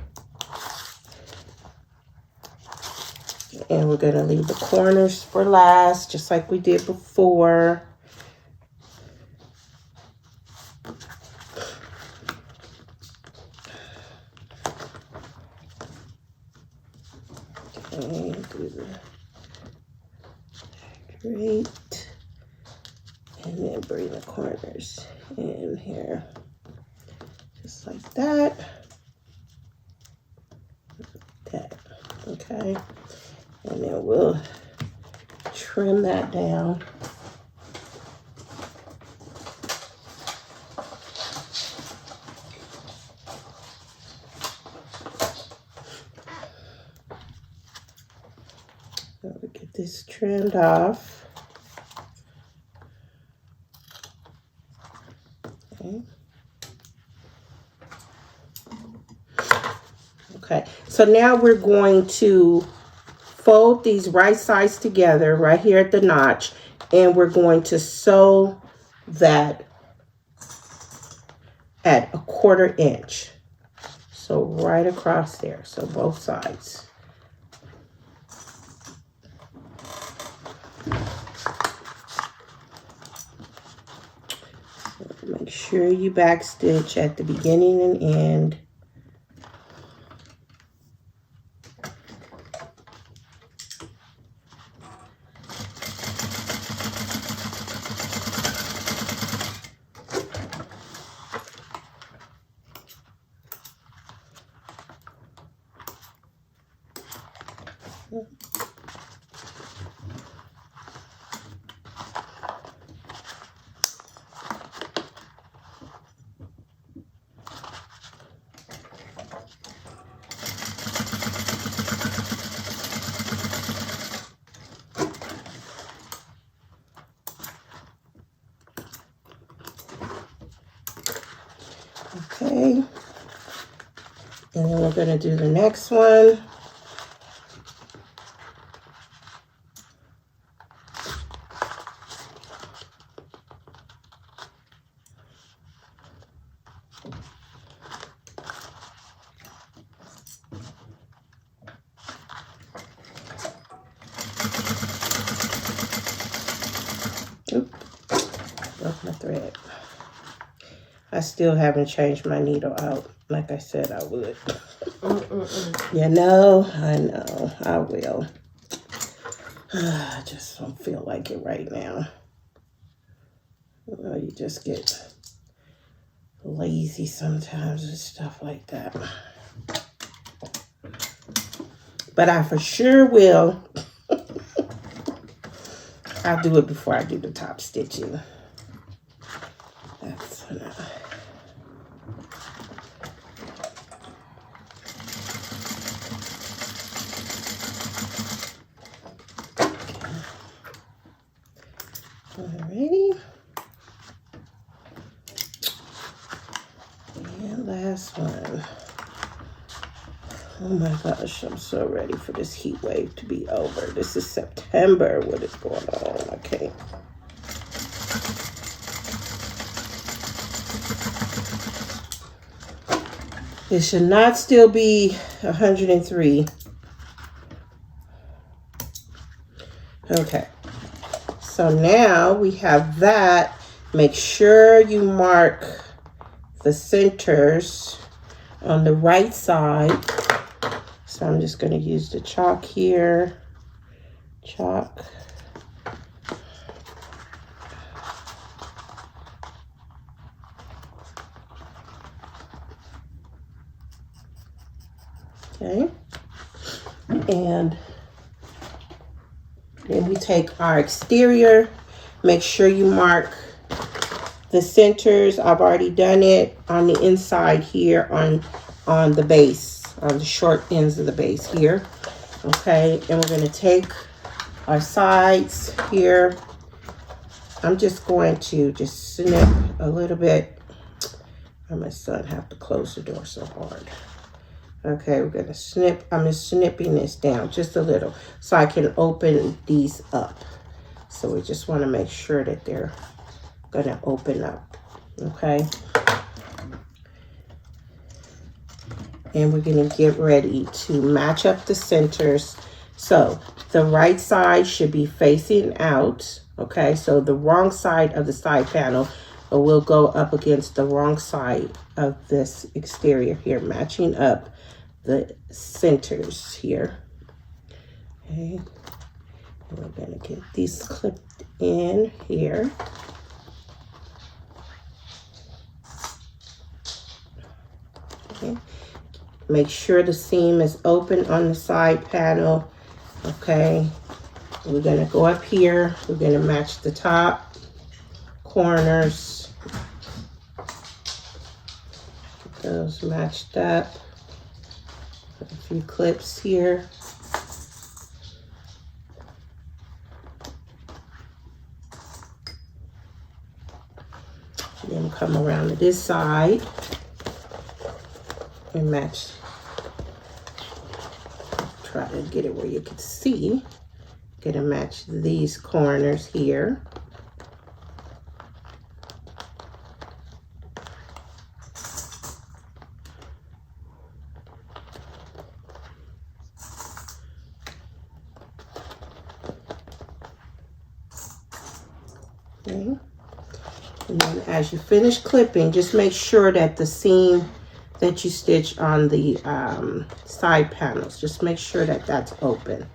And we're going to leave the corners for last, just like we did before. Okay, do the straight, and then bring the corners in here, just like that. Okay, and then we'll trim that down. So we get this trimmed off. Okay. Okay, so now we're going to fold these right sides together right here at the notch, and we're going to sew that at 1/4 inch. So right across there, so both sides. So make sure you back stitch at the beginning and end. Okay, and then we're going to do the next one. Oop, broke my thread. I still haven't changed my needle out like I said I would. You know, I know, I will. I just don't feel like it right now. Well, you just get lazy sometimes and stuff like that. But I for sure will. I'll do it before I do the top stitching. That's what Alrighty. And last one. Oh my gosh, I'm so ready for this heat wave to be over. This is September. What is going on? I can't. It should not still be 103. Okay. So now we have that. Make sure you mark the centers on the right side. So I'm just going to use the chalk here. Chalk. Okay. And then we take our exterior. Make sure you mark the centers. I've already done it on the inside here on the base, on the short ends of the base here. Okay, and we're going to take our sides here. I'm just going to just snip a little bit. And my son have to close the door so hard. Okay, we're going to snip. I'm just snipping this down just a little so I can open these up. So we just want to make sure that they're going to open up. Okay. And we're going to get ready to match up the centers. So the right side should be facing out. Okay, so the wrong side of the side panel will go up against the wrong side of this exterior here, matching up the centers here. Okay, and we're going to get these clipped in here. Okay, make sure the seam is open on the side panel. Okay, we're going to go up here. We're going to match the top corners. Get those matched up. Put a few clips here. And then come around to this side and match. try to get it where you can see. Gonna match these corners here. Okay. And then as you finish clipping, just make sure that the seam that you stitch on the side panels, just make sure that that's open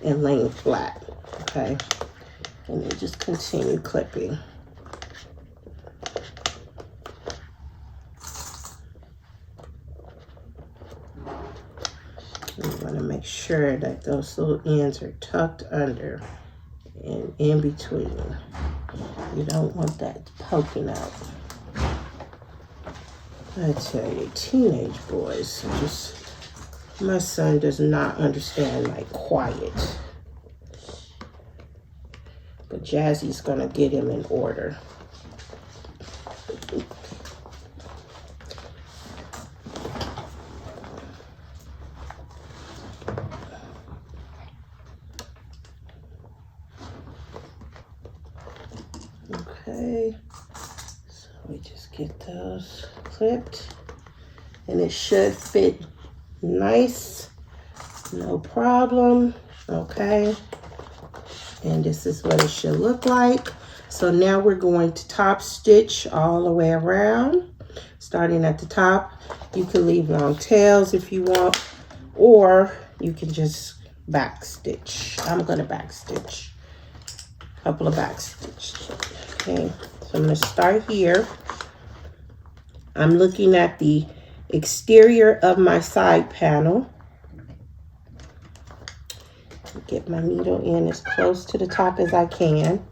and laying flat, okay? And then just continue clipping. You want to make sure that those little ends are tucked under and in between. You don't want that poking out. I tell you, teenage boys, my son does not understand like quiet. But Jazzy's gonna get him in order. Okay, so we just get those clipped, and it should fit nice, no problem. Okay, and this is what it should look like. So now we're going to top stitch all the way around, starting at the top. You can leave long tails if you want, or you can just back stitch. I'm gonna back stitch, a couple of back stitches. Okay, so I'm gonna start here. I'm looking at the exterior of my side panel. Get my needle in as close to the top as I can.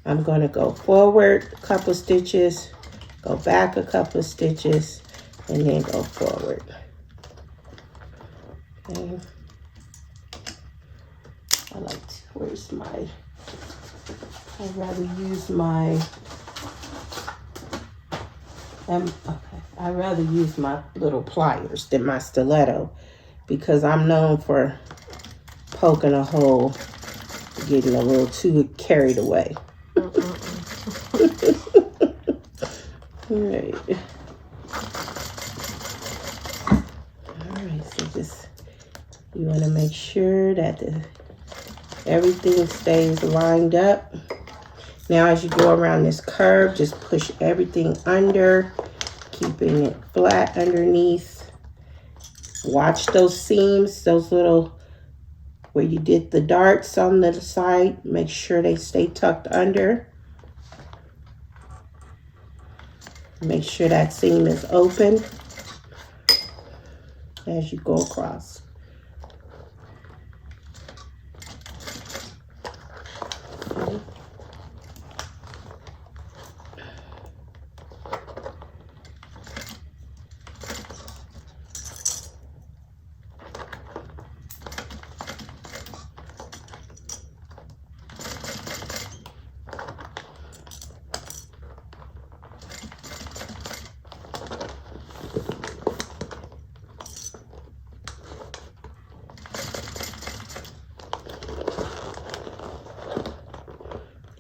I'm going to go forward a couple stitches, go back a couple of stitches, and then go forward. Okay. I like to, where's my, I'd rather use my, I'd rather use my little pliers than my stiletto, because I'm known for poking a hole, getting a little too carried away. All right. All right, so just, you want to make sure that everything stays lined up. Now as you go around this curve, just push everything under, keeping it flat underneath. Watch those seams, those little, where you did the darts on the side, make sure they stay tucked under. Make sure that seam is open as you go across. Okay.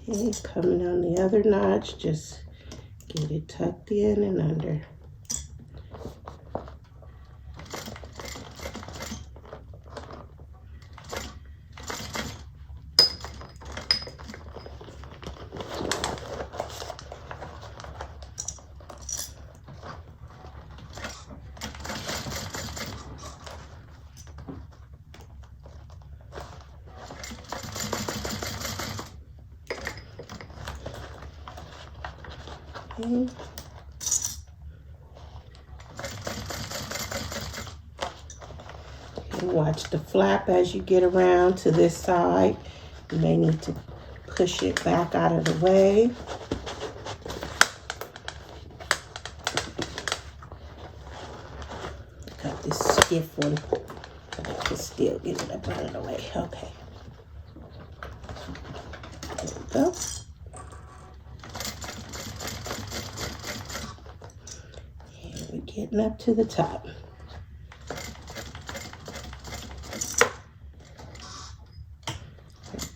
Okay, coming on the other notch, just get it tucked in and under. Okay. Watch the flap as you get around to this side. You may need to push it back out of the way. Got this stiff one, but I can still get it up out of the way. Okay. There we go. And we're getting up to the top.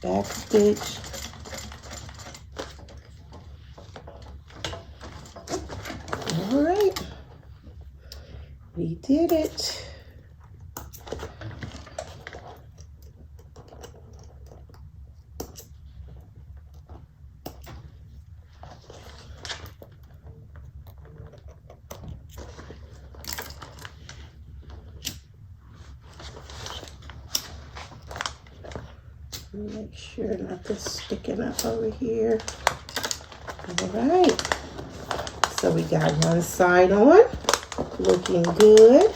back stitch. All right, we did it. Make sure nothing's sticking up over here. All right. So we got one side on, looking good.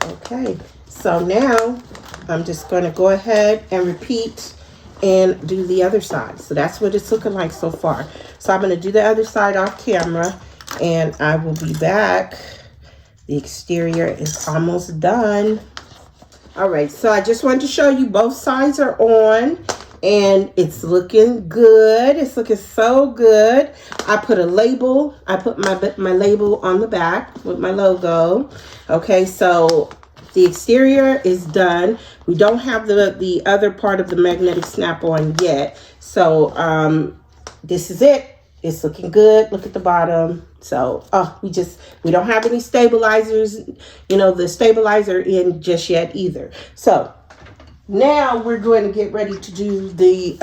Okay. So now I'm just going to go ahead and repeat and do the other side. So that's what it's looking like so far. So I'm going to do the other side off camera, and I will be back. The exterior is almost done. All right, so I just wanted to show you both sides are on, and it's looking good. It's looking so good. I put a label. I put my label on the back with my logo. Okay, so the exterior is done. We don't have the other part of the magnetic snap on yet. So this is it. It's looking good. Look at the bottom. So, we don't have any stabilizers, the stabilizer in just yet either. So now we're going to get ready to do the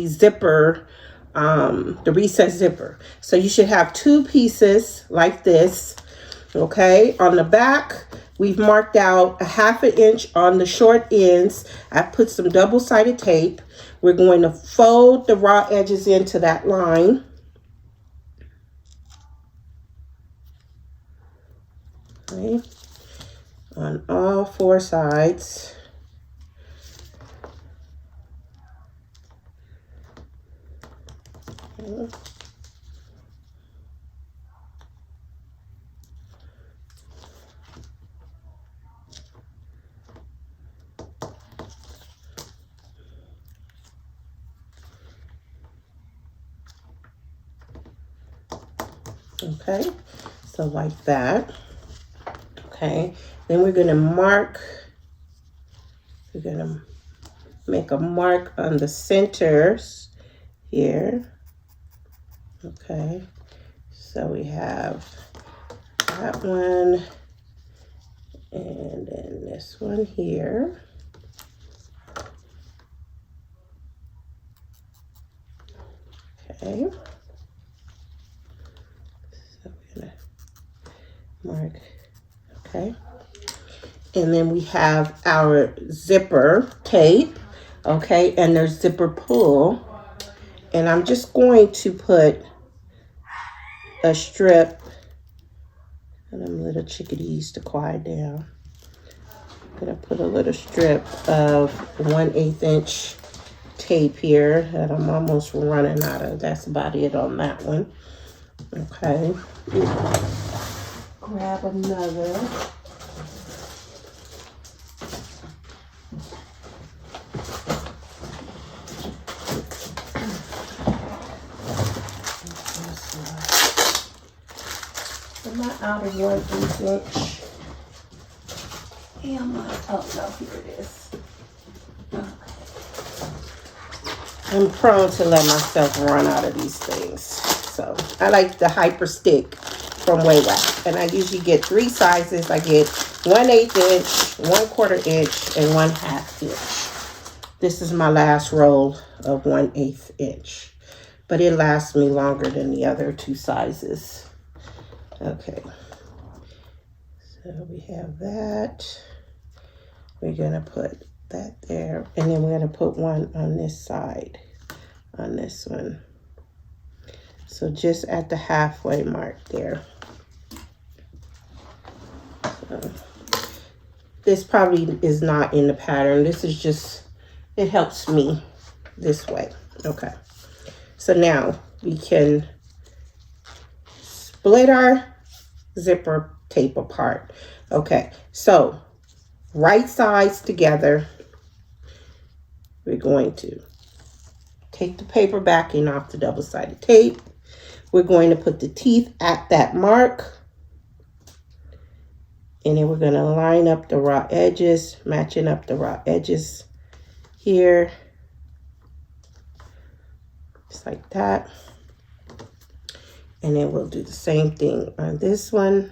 zipper, the recessed zipper. So you should have two pieces like this. Okay. On the back, we've marked out 1/2 inch on the short ends. I put some double-sided tape. We're going to fold the raw edges into that line. Okay. On all 4 sides. Okay. Okay, so like that. Okay, then we're gonna make a mark on the centers here. Okay, so we have that one, and then this one here. Okay. Mark. Okay, and then we have our zipper tape. Okay, and there's zipper pull, and I'm just going to put a strip, and them little chickadees to quiet down. I'm gonna put a little strip of 1/8 inch tape here that I'm almost running out of. That's about it on that one. Okay. Grab another. Am I out of 1/8 inch? Am I? Oh no, here it is. Okay. I'm prone to let myself run out of these things. So I like the hyper stick from Way Wax, and I usually get 3 sizes. I get 1/8 inch, 1/4 inch, and 1/2 inch. This is my last roll of 1/8 inch, but it lasts me longer than the other 2 sizes. Okay, so we have that. We're gonna put that there, and then we're gonna put one on this side, on this one. So just at the halfway mark there. So this probably is not in the pattern. This is just, it helps me this way. Okay. So now we can split our zipper tape apart. Okay. So right sides together. We're going to take the paper backing off the double-sided tape. We're going to put the teeth at that mark. And then we're going to line up the raw edges, matching up the raw edges here just like that. And then we'll do the same thing on this one.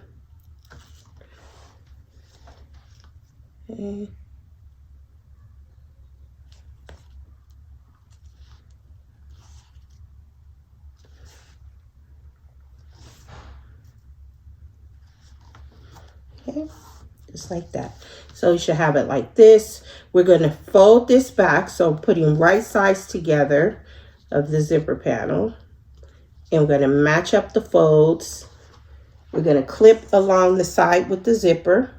Okay. Okay, just like that. So you should have it like this. We're going to fold this back, so putting right sides together of the zipper panel. And we're going to match up the folds. We're going to clip along the side with the zipper.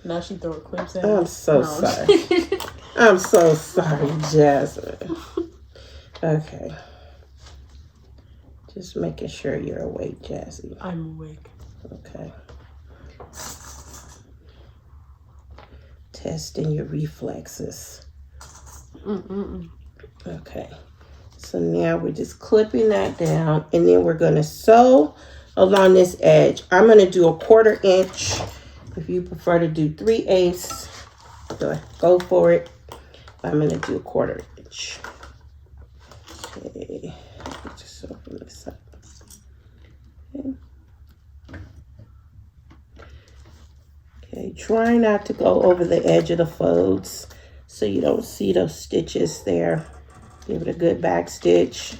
Now she throw clips at I'm so sorry. I'm so sorry, Jasmine. Okay. Just making sure you're awake, Jazzy. I'm awake. Okay. Testing your reflexes. Okay. So now we're just clipping that down, and then we're going to sew along this edge. I'm going to do a 1/4 inch. If you prefer to do 3/8, go for it. I'm going to do a 1/4 inch. Okay. Just open this up. Okay. Okay. Try not to go over the edge of the folds so you don't see those stitches there. Give it a good back stitch.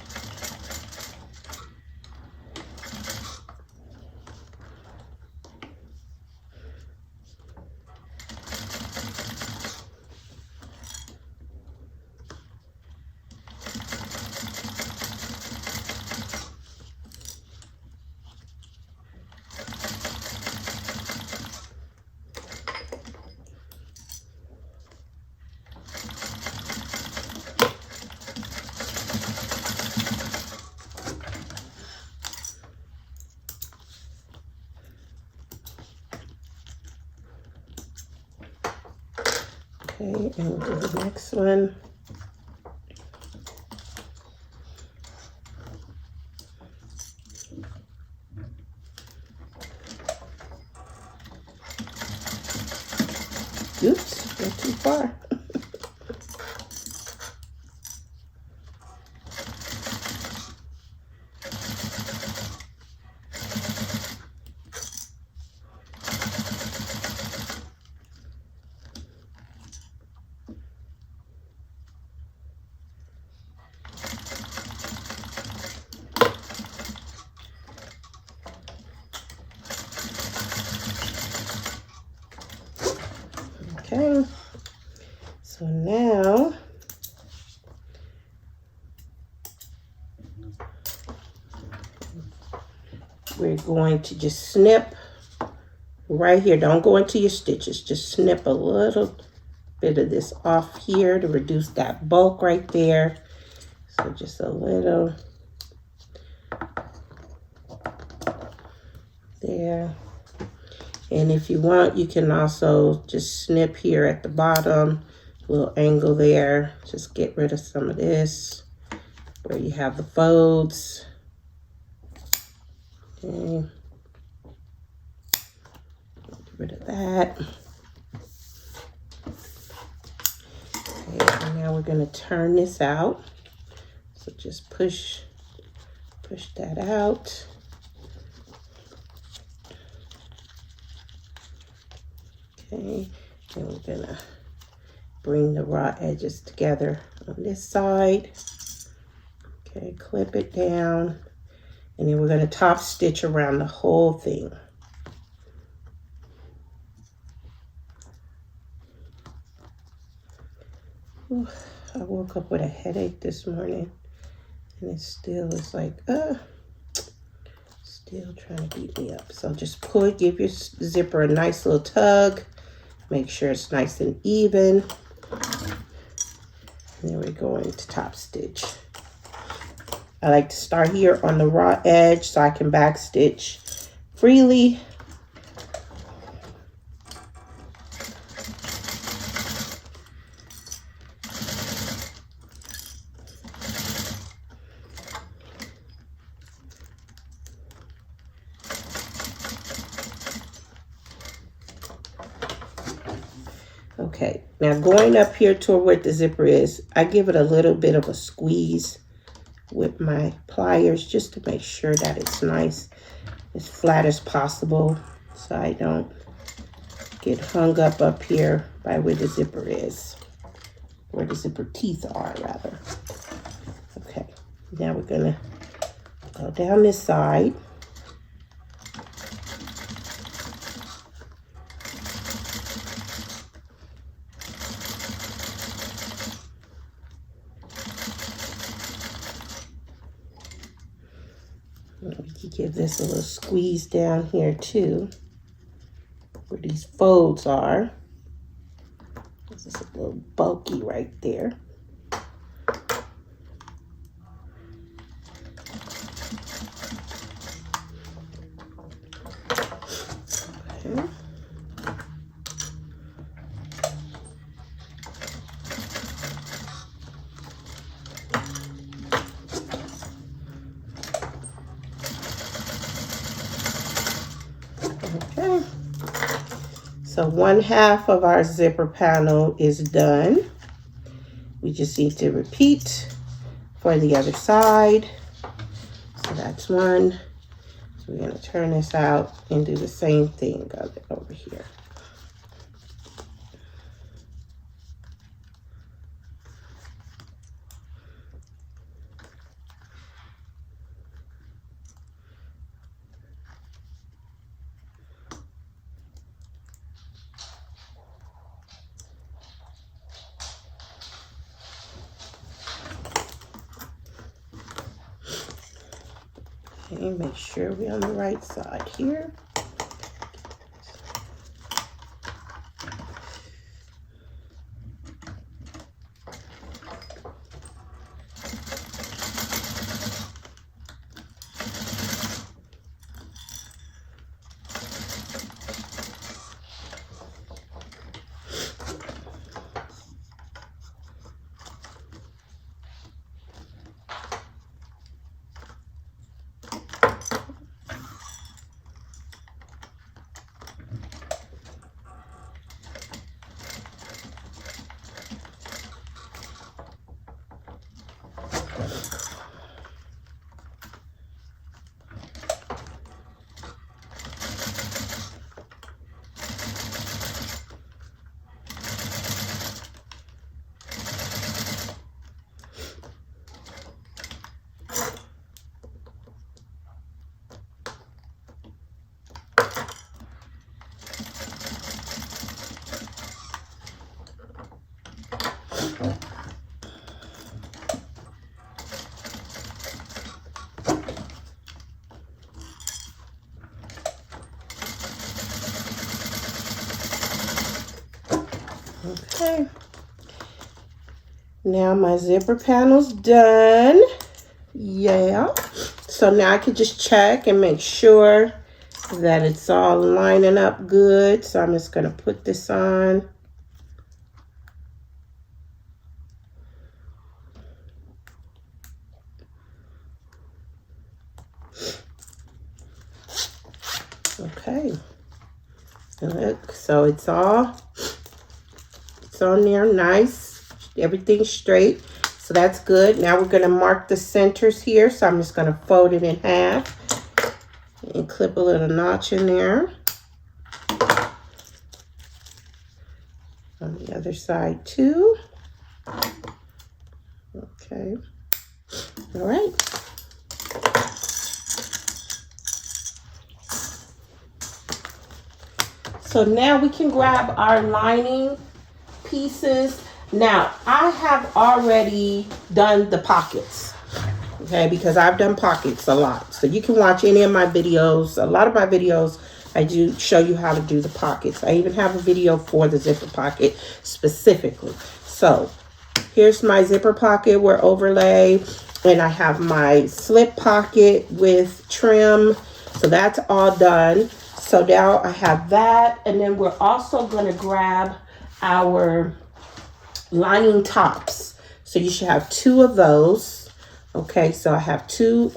Okay, and we'll do the next one. Oops, went too far. Okay, so now we're going to just snip right here. Don't go into your stitches. Just snip a little bit of this off here to reduce that bulk right there. So just a little there. And if you want, you can also just snip here at the bottom, little angle there. Just get rid of some of this where you have the folds. Okay. Get rid of that. Okay, and now we're going to turn this out. So just push that out. Okay, and we're gonna bring the raw edges together on this side. Okay, clip it down, and then we're gonna top stitch around the whole thing. Ooh, I woke up with a headache this morning, and it still is like, still trying to beat me up. So just pull, give your zipper a nice little tug. Make sure it's nice and even. And then we're going to top stitch. I like to start here on the raw edge so I can back stitch freely. Okay, now going up here toward where the zipper is, I give it a little bit of a squeeze with my pliers just to make sure that it's nice, as flat as possible, so I don't get hung up here by where the zipper is, where the zipper teeth are rather. Okay, now we're gonna go down this side. We can give this a little squeeze down here too, where these folds are. This is a little bulky right there. Okay. Okay, so 1/2 of our zipper panel is done. We just need to repeat for the other side. So that's one. So we're going to turn this out and do the same thing over here. Okay, make sure we're on the right side here. Okay, now my zipper panel's done. Yeah, so now I can just check and make sure that it's all lining up good. So I'm just gonna put this on. Okay, look, so it's on there nice, everything's straight, so that's good. Now we're going to mark the centers here, so I'm just going to fold it in half and clip a little notch in there. On the other side too. Okay, all right. So now we can grab our lining pieces. Now I have already done the pockets, okay, because I've done pockets a lot. So you can watch any of my videos. A lot of my videos I do show you how to do the pockets. I even have a video for the zipper pocket specifically. So here's my zipper pocket with overlay, and I have my slip pocket with trim. So that's all done. So now I have that, and then we're also going to grab our lining tops. So you should have 2 of those. Okay, so I have 2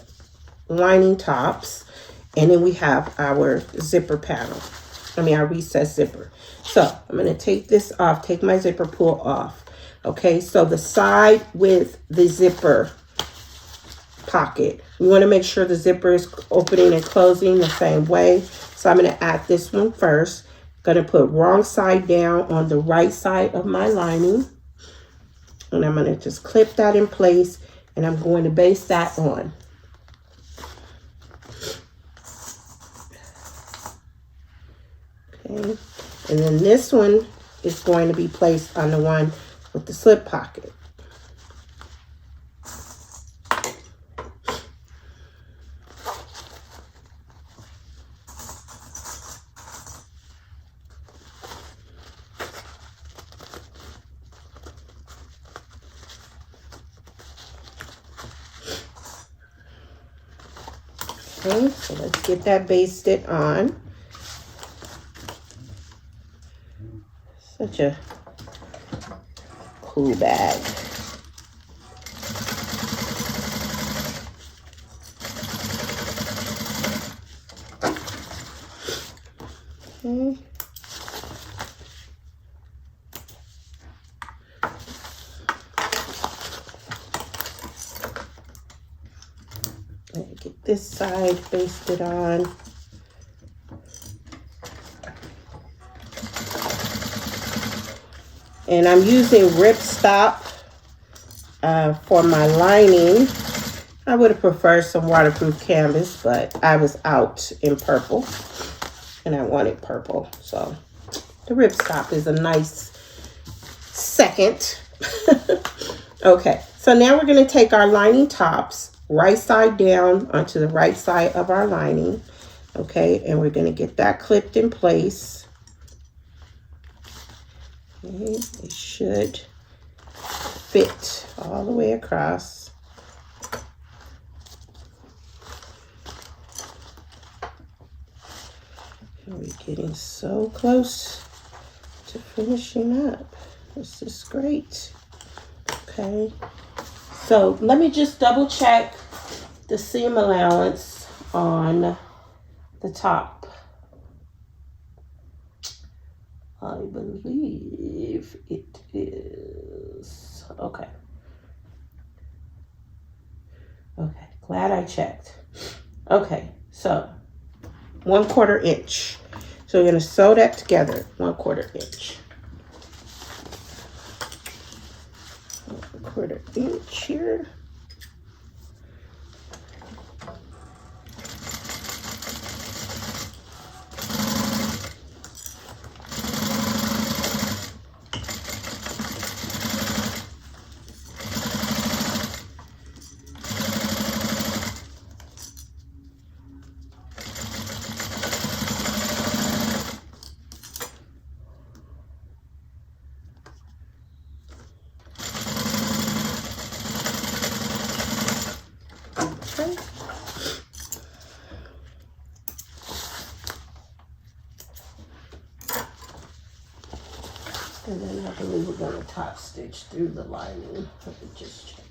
lining tops, and then we have our zipper panel. Our recessed zipper. So I'm going to take this off, take my zipper pull off. Okay, so the side with the zipper pocket, you want to make sure the zipper is opening and closing the same way. So I'm going to add this one first. Going to put wrong side down on the right side of my lining. And I'm going to just clip that in place, and I'm going to baste that on. Okay, and then this one is going to be placed on the one with the slip pocket. Okay, so let's get that basted on. Such a cool bag. Okay. Get this side basted on. And I'm using Ripstop for my lining. I would have preferred some waterproof canvas, but I was out in purple and I wanted purple. So the Ripstop is a nice second. Okay, so now we're going to take our lining tops right side down onto the right side of our lining. Okay, and we're going to get that clipped in place. Okay, it should fit all the way across. And we're getting so close to finishing up. This is great. Okay, so let me just double check the seam allowance on the top. I believe it is. Okay. Okay, glad I checked. Okay, so 1/4 inch. So we're going to sew that together, 1/4 inch. 1/4 inch here. And then I believe we're going to top stitch through the lining. Let me just check.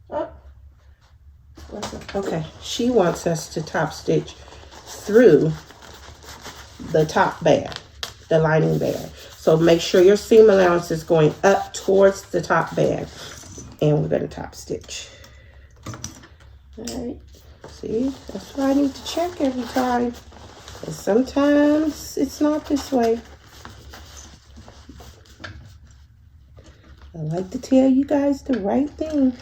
Oh, okay. She wants us to top stitch through the top band, the lining band. So make sure your seam allowance is going up towards the top band, and we're going to top stitch. All right, see, that's why I need to check every time, because sometimes it's not this way. I like to tell you guys the right thing.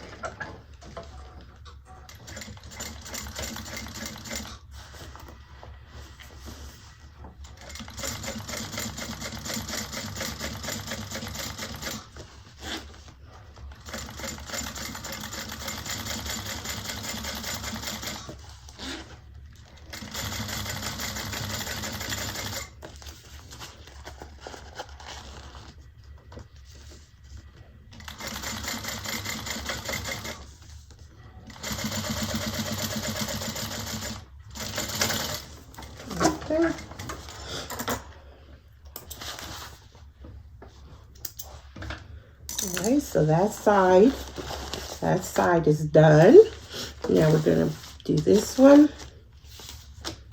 Okay. Alright, so that side That side is done. Now we're gonna do this one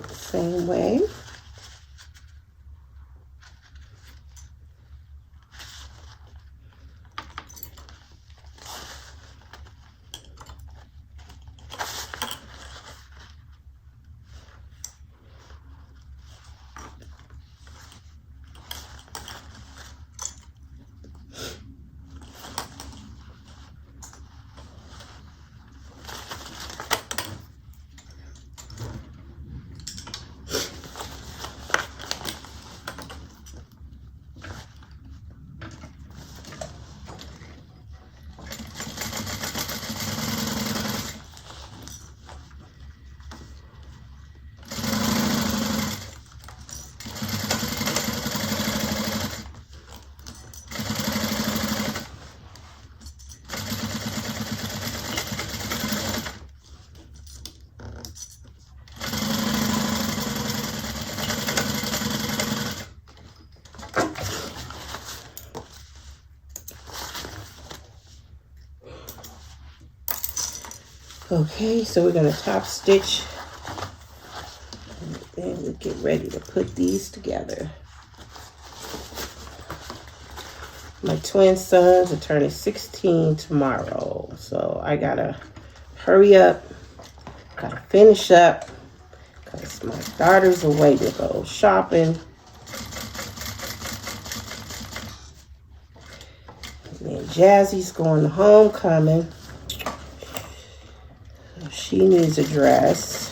same way. Okay, so we're gonna top stitch and then we get ready to put these together. My twin sons are turning 16 tomorrow, so I gotta hurry up, gotta finish up, because my daughters are waiting to go shopping. And then Jazzy's going to homecoming. She needs a dress.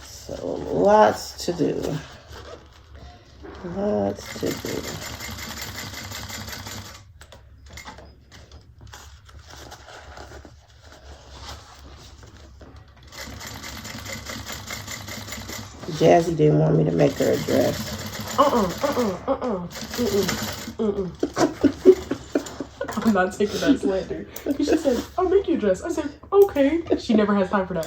So lots to do. Lots to do. Jazzy didn't want me to make her a dress. I'm not taking that slander. She said, I'll make you a dress. I said, okay. She never has time for that.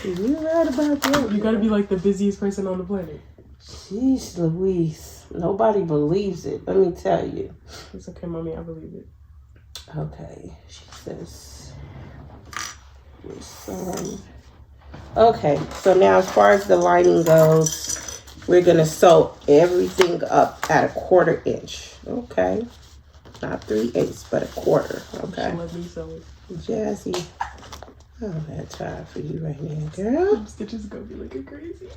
You right about that. You gotta be like the busiest person on the planet. Jeez Louise. Nobody believes it. Let me tell you. It's okay, mommy. I believe it. Okay. She says, okay, so now as far as the lining goes, we're going to sew everything up at a 1/4 inch. Okay. Not 3/8, but a 1/4. Okay. Let me sew it. Jazzy, I don't have time for you right now, girl. Them stitches gonna be looking crazy.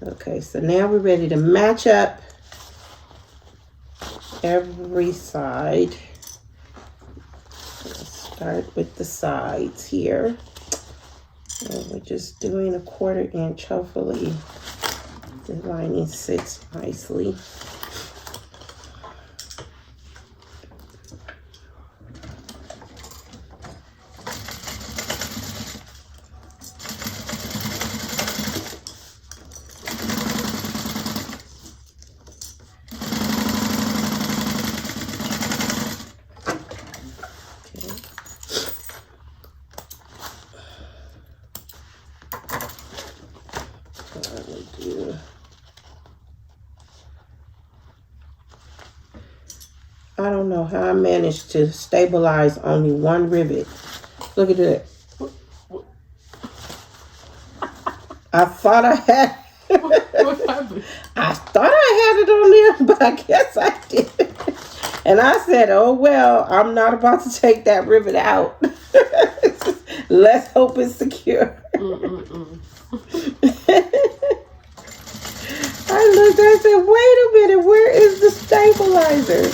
Okay, so now we're ready to match up every side. Let's start with the sides here. And we're just doing a 1/4 inch. Hopefully the lining sits nicely. I don't know how I managed to stabilize only one rivet. Look at that. I thought I had What happened? I thought I had it on there, but I guess I did. And I said, oh well, I'm not about to take that rivet out. Let's hope it's secure. I looked, I said, wait a minute, where is the stabilizer?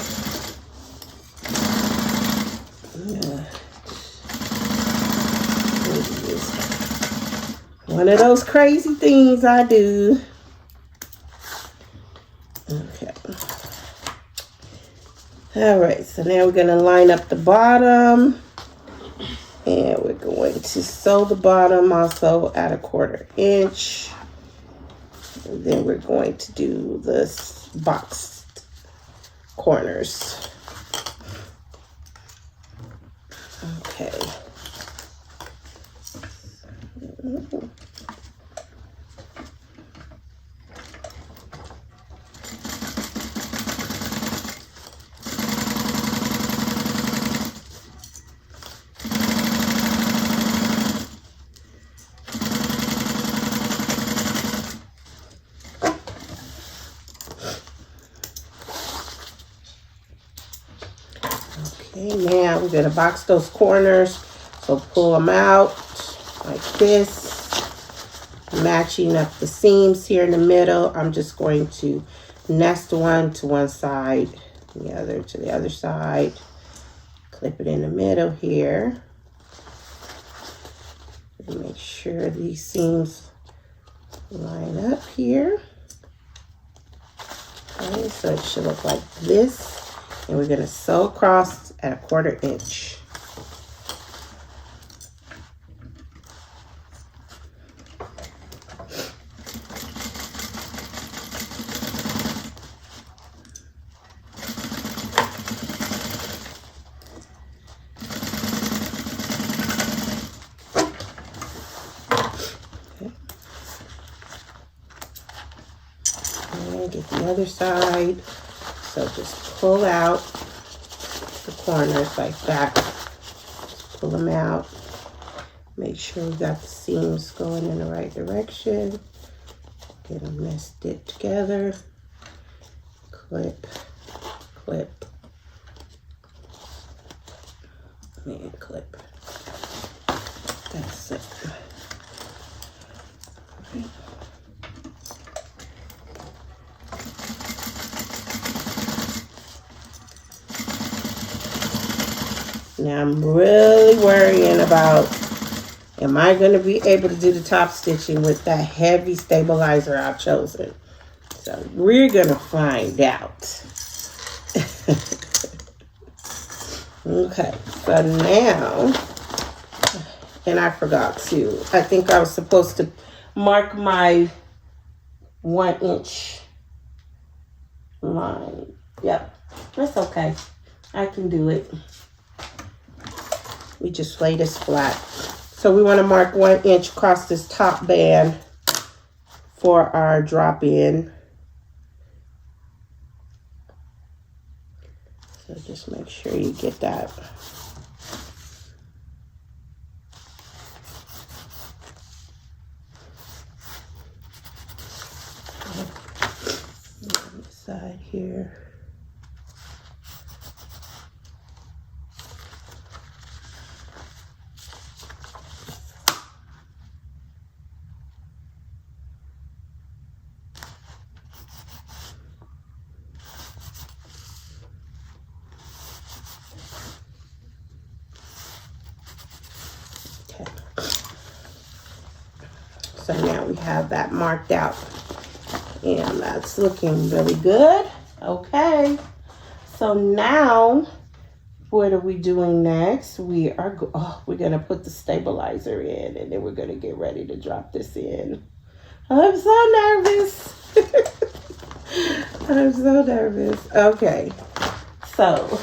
One of those crazy things I do. Okay. All right, so now we're going to line up the bottom. And we're going to sew the bottom also at a 1/4 inch. And then we're going to do this boxed corners. Okay. Okay, now we're gonna box those corners. So pull them out like this, matching up the seams here in the middle. I'm just going to nest one to one side, the other to the other side. Clip it in the middle here. And make sure these seams line up here. Okay, so it should look like this. And we're gonna sew across at 1/4 inch. Get the other side. So just pull out the corners like that. Just pull them out. Make sure we got the seams going in the right direction. Get them nested together. Clip, clip, and clip. That's it. Right. Now I'm really worrying about, am I going to be able to do the top stitching with that heavy stabilizer I've chosen? So we're going to find out. Okay, so now, and I forgot to, I think I was supposed to mark my 1 inch line. Yep, that's okay. I can do it. We just lay this flat. So we want to mark 1 inch across this top band for our drop in. So just make sure you get that. On the side here. So now we have that marked out, and that's looking really good. Okay, so now what are we doing next? We're gonna put the stabilizer in, and then we're gonna get ready to drop this in. I'm so nervous. I'm so nervous. Okay, so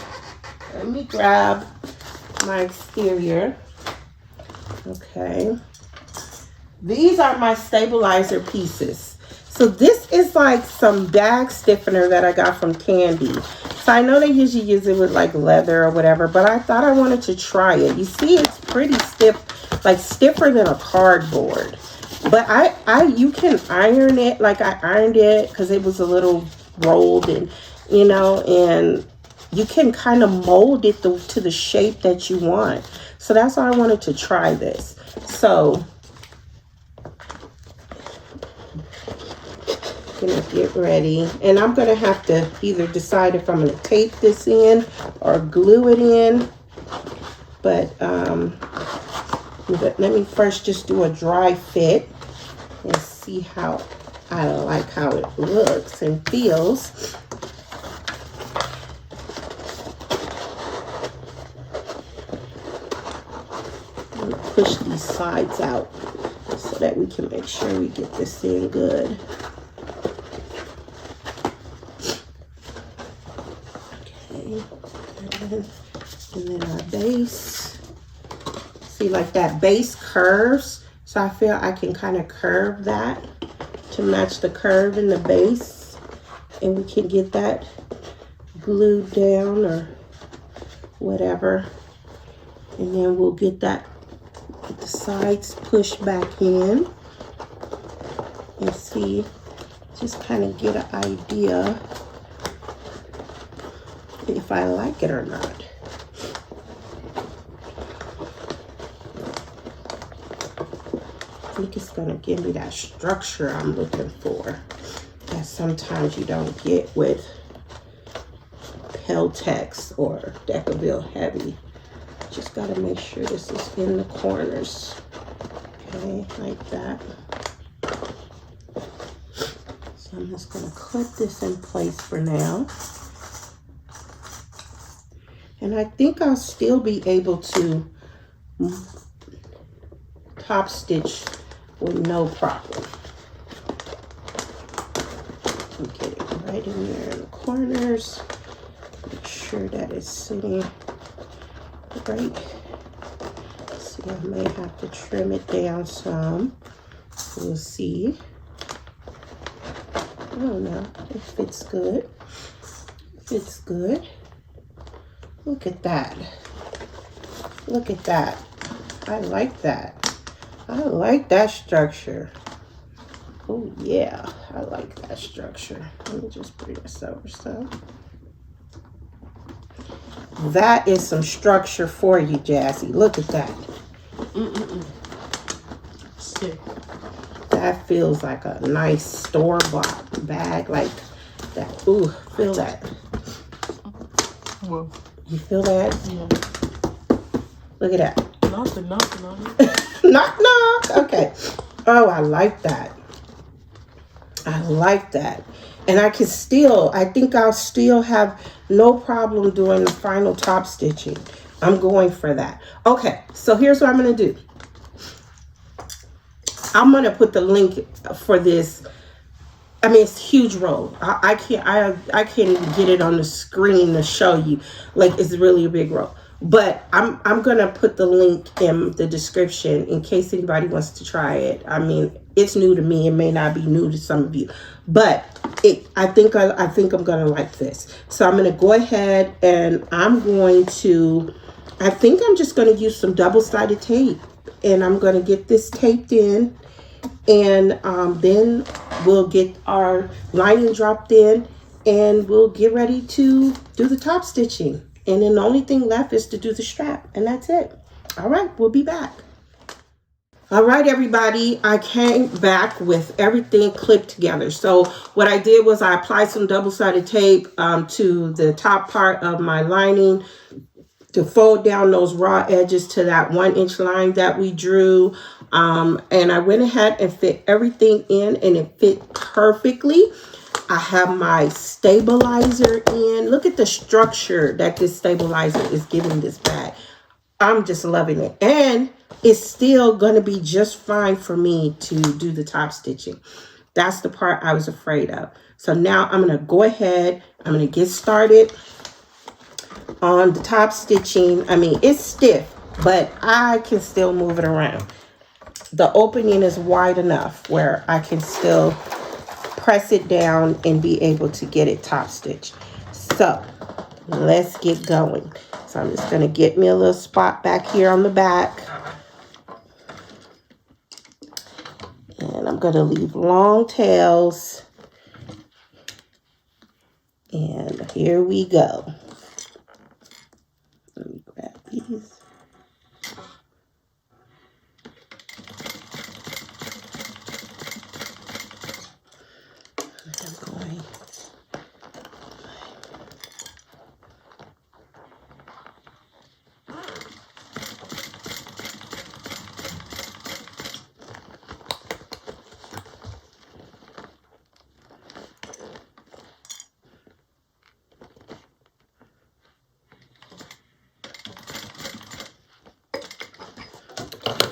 let me grab my exterior. Okay. These are my stabilizer pieces. So this is like some bag stiffener that I got from Tandy. So I know they usually use it with like leather or whatever, but I thought I wanted to try it. You see, it's pretty stiff, like stiffer than a cardboard. But you can iron it, like I ironed it because it was a little rolled, and you know, and you can kind of mold it to the shape that you want. So that's why I wanted to try this. So gonna get ready, and I'm gonna have to either decide if I'm gonna tape this in or glue it in, but let me first just do a dry fit and see how I like how it looks and feels. I'm gonna push these sides out so that we can make sure we get this in good. And then our base, see, like that base curves, So I feel I can kind of curve that to match the curve in the base. And we can get that glued down or whatever. And then we'll get that, get the sides pushed back in. And see, just kind of get an idea if I like it or not. I think it's gonna give me that structure I'm looking for that sometimes you don't get with Peltex or Decovil Heavy. Just gotta make sure this is in the corners. Okay, like that. So I'm just gonna clip this in place for now. And I think I'll still be able to top stitch with no problem. And get it right in there in the corners. Make sure that it's sitting right. See, I may have to trim it down some. We'll see. I don't know. It fits good. It fits good. Look at that. Look at that. I like that. I like that structure. Oh yeah, I like that structure. Let me just bring this over so. That is some structure for you, Jazzy. Look at that. Sick. That feels like a nice store-bought bag, like that. Ooh, feel that. Whoa. You feel that? Yeah. Look at that. Knock. Knock, knock. Okay. Oh, I like that. I like that. And I can still, I think I'll still have no problem doing the final top stitching. I'm going for that. Okay, so here's what I'm going to do. I'm going to put the link for this. I mean, it's a huge roll. I can't even get it on the screen to show you. Like, it's really a big roll. But I'm gonna put the link in the description in case anybody wants to try it. I mean, it's new to me. It may not be new to some of you, but I think I'm gonna like this. So I'm gonna go ahead and I'm going to. I think I'm just gonna use some double-sided tape, and I'm gonna get this taped in, and then we'll get our lining dropped in, and we'll get ready to do the top stitching. And then the only thing left is to do the strap, and that's it. All right, we'll be back. All right, everybody, I came back with everything clipped together. So what I did was I applied some double-sided tape to the top part of my lining to fold down those raw edges to that 1-inch line that we drew. And I went ahead and fit everything in, and it fit perfectly. I have my stabilizer in. Look at the structure that this stabilizer is giving this bag. I'm just loving it. And it's still going to be just fine for me to do the top stitching. That's the part I was afraid of. So now I'm going to go ahead. I'm going to get started on the top stitching. I mean, it's stiff, but I can still move it around. The opening is wide enough where I can still press it down and be able to get it top stitched. So let's get going. So I'm just going to get me a little spot back here on the back, and I'm going to leave long tails, and here we go. Let me grab these.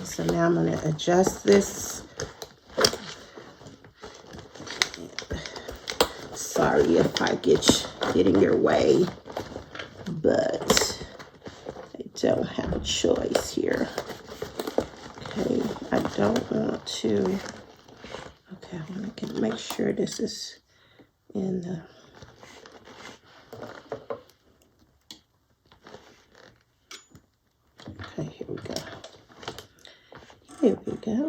So now I'm going to adjust this. Sorry if I get in your way, but I don't have a choice here. Okay, I don't want to. Okay, I want to make sure this is in the. Okay, here we go. Here we go.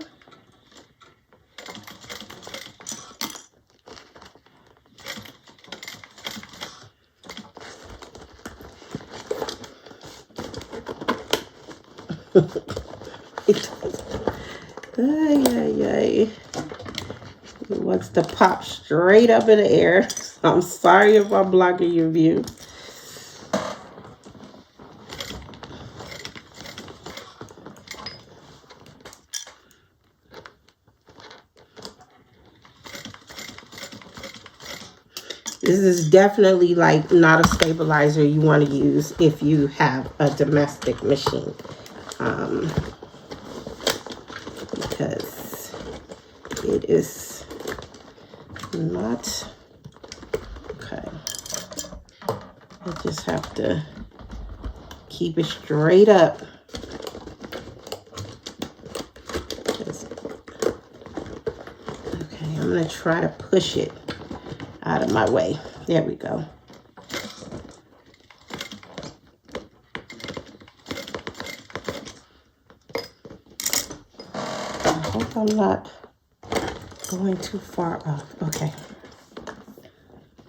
It wants to pop straight up in the air. I'm sorry if I'm blocking your view. This is definitely like not a stabilizer you want to use if you have a domestic machine. Because it is not okay. I just have to keep it straight up. Okay, I'm gonna try to push it out of my way. There we go. I hope I'm not going too far off. Okay.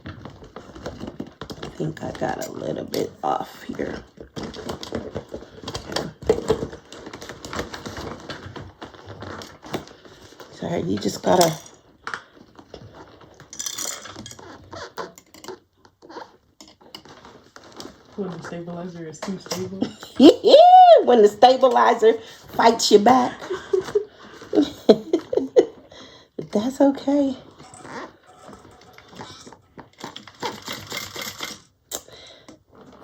I think I got a little bit off here. Okay. Sorry, you just gotta. When the stabilizer is too stable. When the stabilizer fights you back. But that's okay.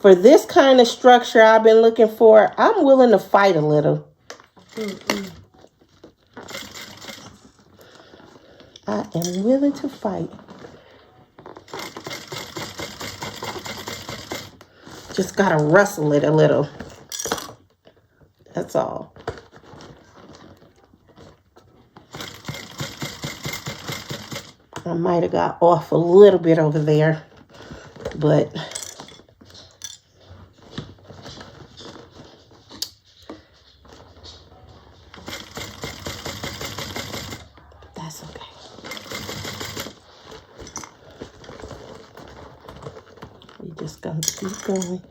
For this kind of structure I've been looking for, I'm willing to fight a little. I am willing to fight. Just gotta rustle it a little. That's all. I might have got off a little bit over there, but that's okay. We're just gonna keep going.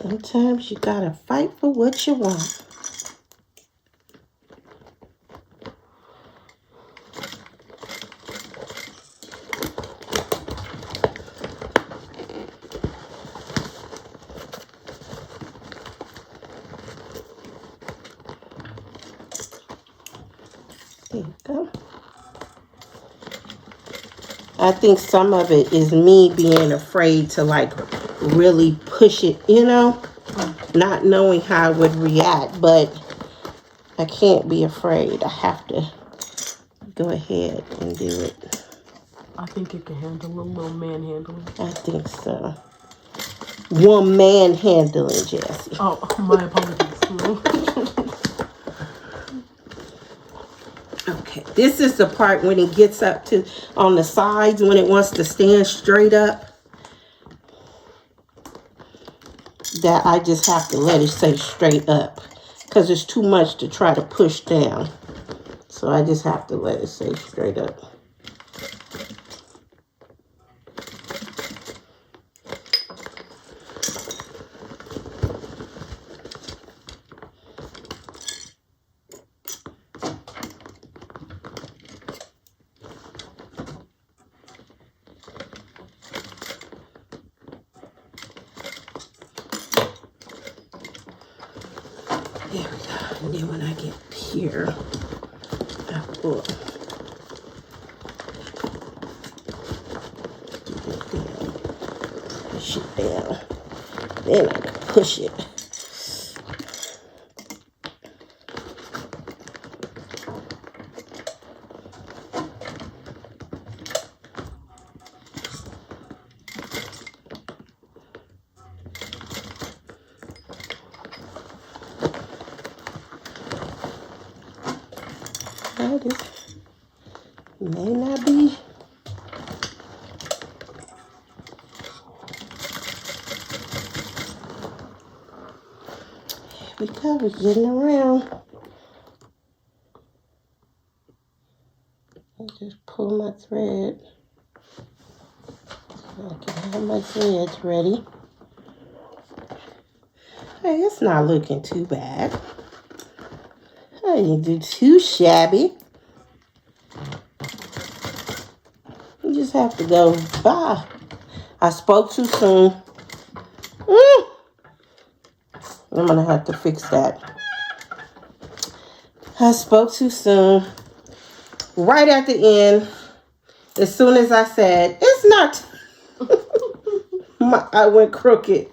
Sometimes you gotta fight for what you want. There you go. I think some of it is me being afraid to like really push it, you know, not knowing how I would react, but I can't be afraid. I have to go ahead and do it. I think it can handle a little manhandling. I think so. One man handling, Jessie. Oh, my apologies. Okay, this is the part when it gets up to on the sides when it wants to stand straight up. That I just have to let it stay straight up because it's too much to try to push down. So I just have to let it stay straight up. There we go. And then when I get up here, I will push it down. Then I can push it. But it may not be. Here we go, we're getting around. I just pull my thread so I can have my threads ready. Hey, it's not looking too bad. I didn't do too shabby. You just have to go by. I spoke too soon. I'm gonna have to fix that. I spoke too soon. Right at the end, as soon as I said, it's not. I went crooked.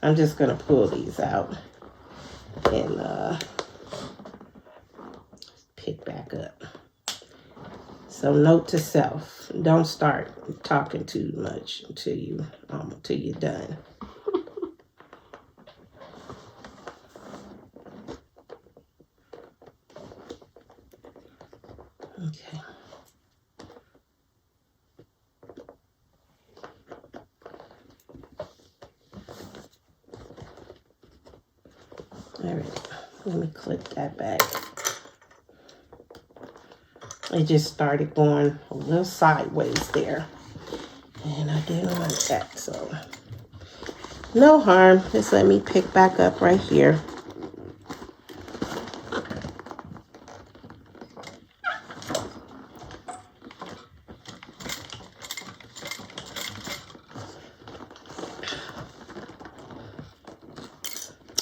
I'm just gonna pull these out and pick back up. So note to self, don't start talking too much until you're done. Okay. All right, let me clip that back. It just started going a little sideways there. And I didn't want that, so no harm. Just let me pick back up right here.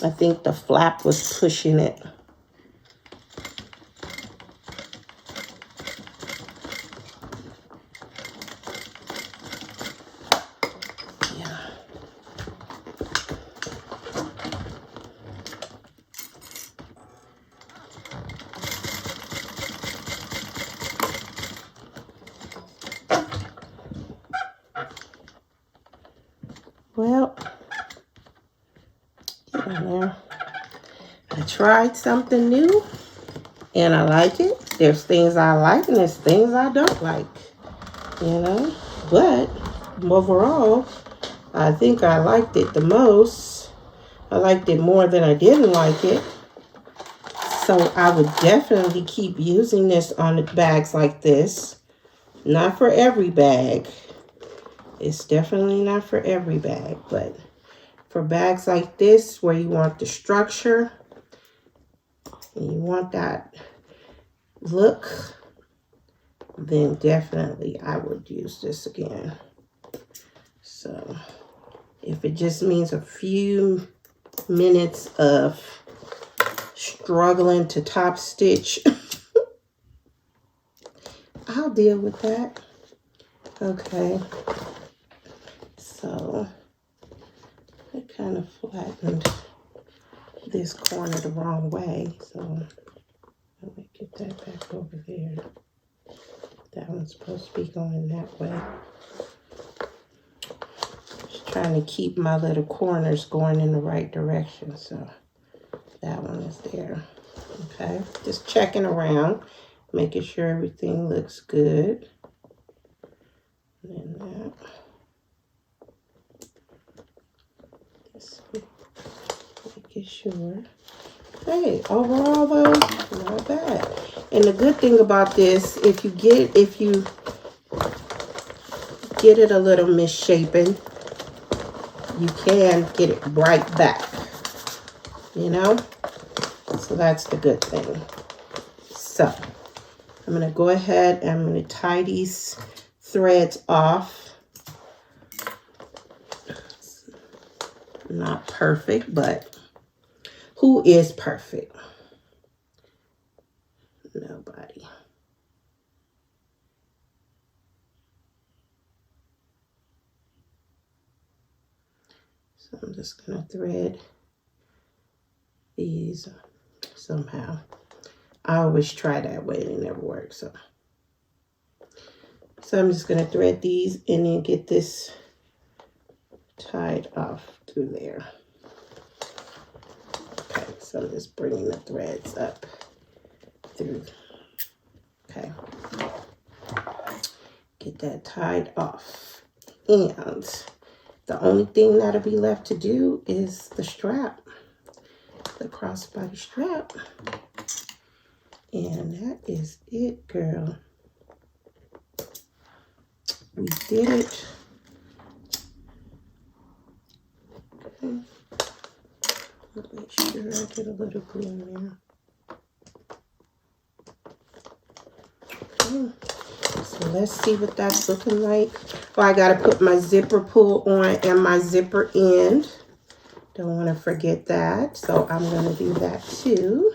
I think the flap was pushing it. Well, get in there. I tried something new and I like it. There's things I like and there's things I don't like, you know. But overall, I think I liked it the most. I liked it more than I didn't like it. So I would definitely keep using this on bags like this. Not for every bag. It's definitely not for every bag, but for bags like this where you want the structure and you want that look, then definitely I would use this again. So if it just means a few minutes of struggling to top stitch, I'll deal with that. Okay. So I kind of flattened this corner the wrong way. So let me get that back over there. That one's supposed to be going that way. Just trying to keep my little corners going in the right direction. So that one is there. Okay. Just checking around, making sure everything looks good. And then that. Making sure. Hey, overall though, not bad. And the good thing about this, if you get it a little misshapen, you can get it right back. You know? So that's the good thing. So I'm gonna go ahead and I'm gonna tie these threads off. Not perfect, but who is perfect? Nobody. So I'm just gonna thread these somehow. I always try that way and it never works. So I'm just gonna thread these and then get this tied off through there. Okay, So I'm just bringing the threads up through. Okay. Get that tied off. And the only thing that'll be left to do is the strap, the crossbody strap. And that is it, girl. We did it. Okay. Make sure I get a little glue in there. Okay. So let's see what that's looking like. Oh, I gotta put my zipper pull on and my zipper end. Don't want to forget that. So I'm gonna do that too.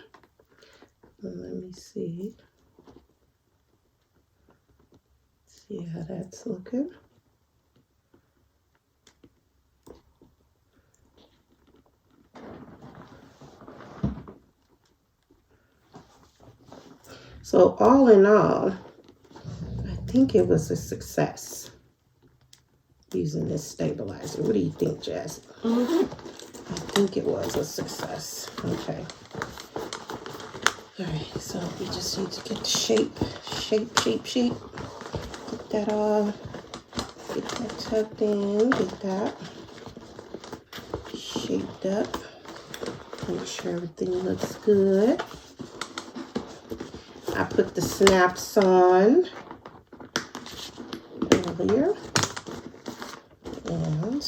Let me see. See how that's looking. So all in all, I think it was a success using this stabilizer. What do you think, Jazz? I think it was a success. Okay. All right, so we just need to get the shape. Get that all, get that tucked in, get that shaped up. Make sure everything looks good. I put the snaps on earlier. And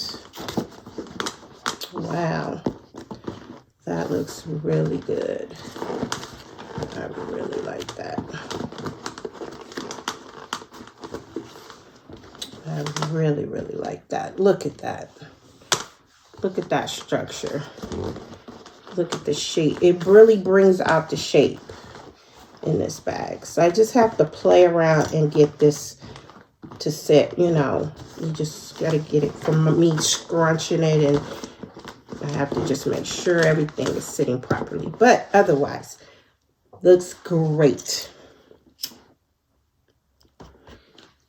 wow, that looks really good. I really like that. I really like that. Look at that. Look at that structure. Look at the shape. It really brings out the shape in this bag. So I just have to play around and get this to sit, you know. You just got to get it from me scrunching it, and I have to just make sure everything is sitting properly. But otherwise, looks great.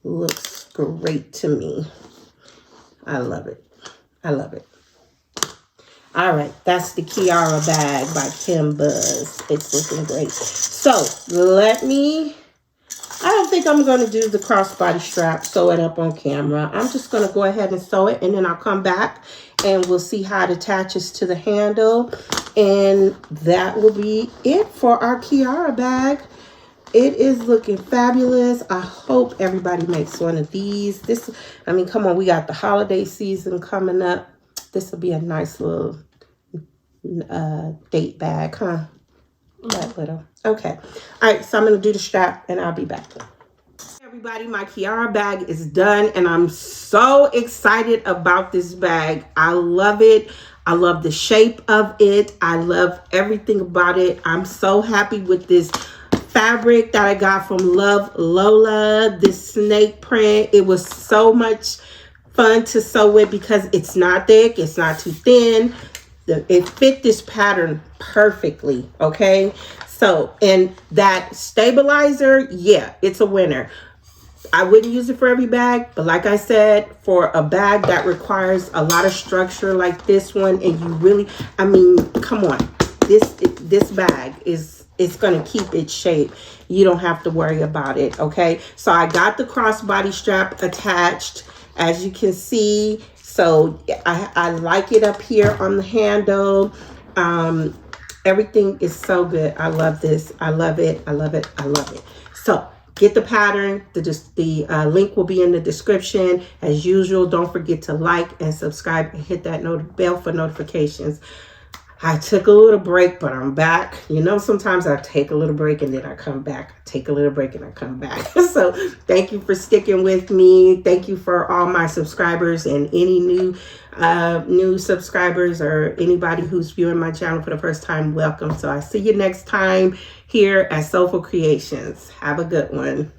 Looks great to me. I love it. I love it. All right, that's the Kiara bag by Khembuzz. It's looking great. So I don't think I'm going to do the crossbody strap, sew it up on camera. I'm just going to go ahead and sew it, and then I'll come back and we'll see how it attaches to the handle. And that will be it for our Kiara bag. It is looking fabulous. I hope everybody makes one of these. I mean, come on, we got the holiday season coming up. This will be a nice little date bag, huh? That little. Okay. All right, so I'm going to do the strap, and I'll be back. Everybody, my Kiara bag is done, and I'm so excited about this bag. I love it. I love the shape of it. I love everything about it. I'm so happy with this fabric that I got from Love Lola, this snake print. It was so much fun to sew with because it's not thick, it's not too thin. It fit this pattern perfectly, okay? So, and that stabilizer, yeah, it's a winner. I wouldn't use it for every bag, but like I said, for a bag that requires a lot of structure like this one, and you really, I mean, come on, this bag it's going to keep its shape. You don't have to worry about it, okay? So I got the crossbody strap attached, as you can see. So I like it up here on the handle. Everything is so good. I love this. I love it. I love it. I love it. So get the pattern. The link will be in the description. As usual, don't forget to like and subscribe and hit that bell for notifications. I took a little break, but I'm back. You know, sometimes I take a little break and then I come back. I take a little break and I come back. So thank you for sticking with me. Thank you for all my subscribers and any new subscribers or anybody who's viewing my channel for the first time. Welcome. So I see you next time here at Soulful Creations. Have a good one.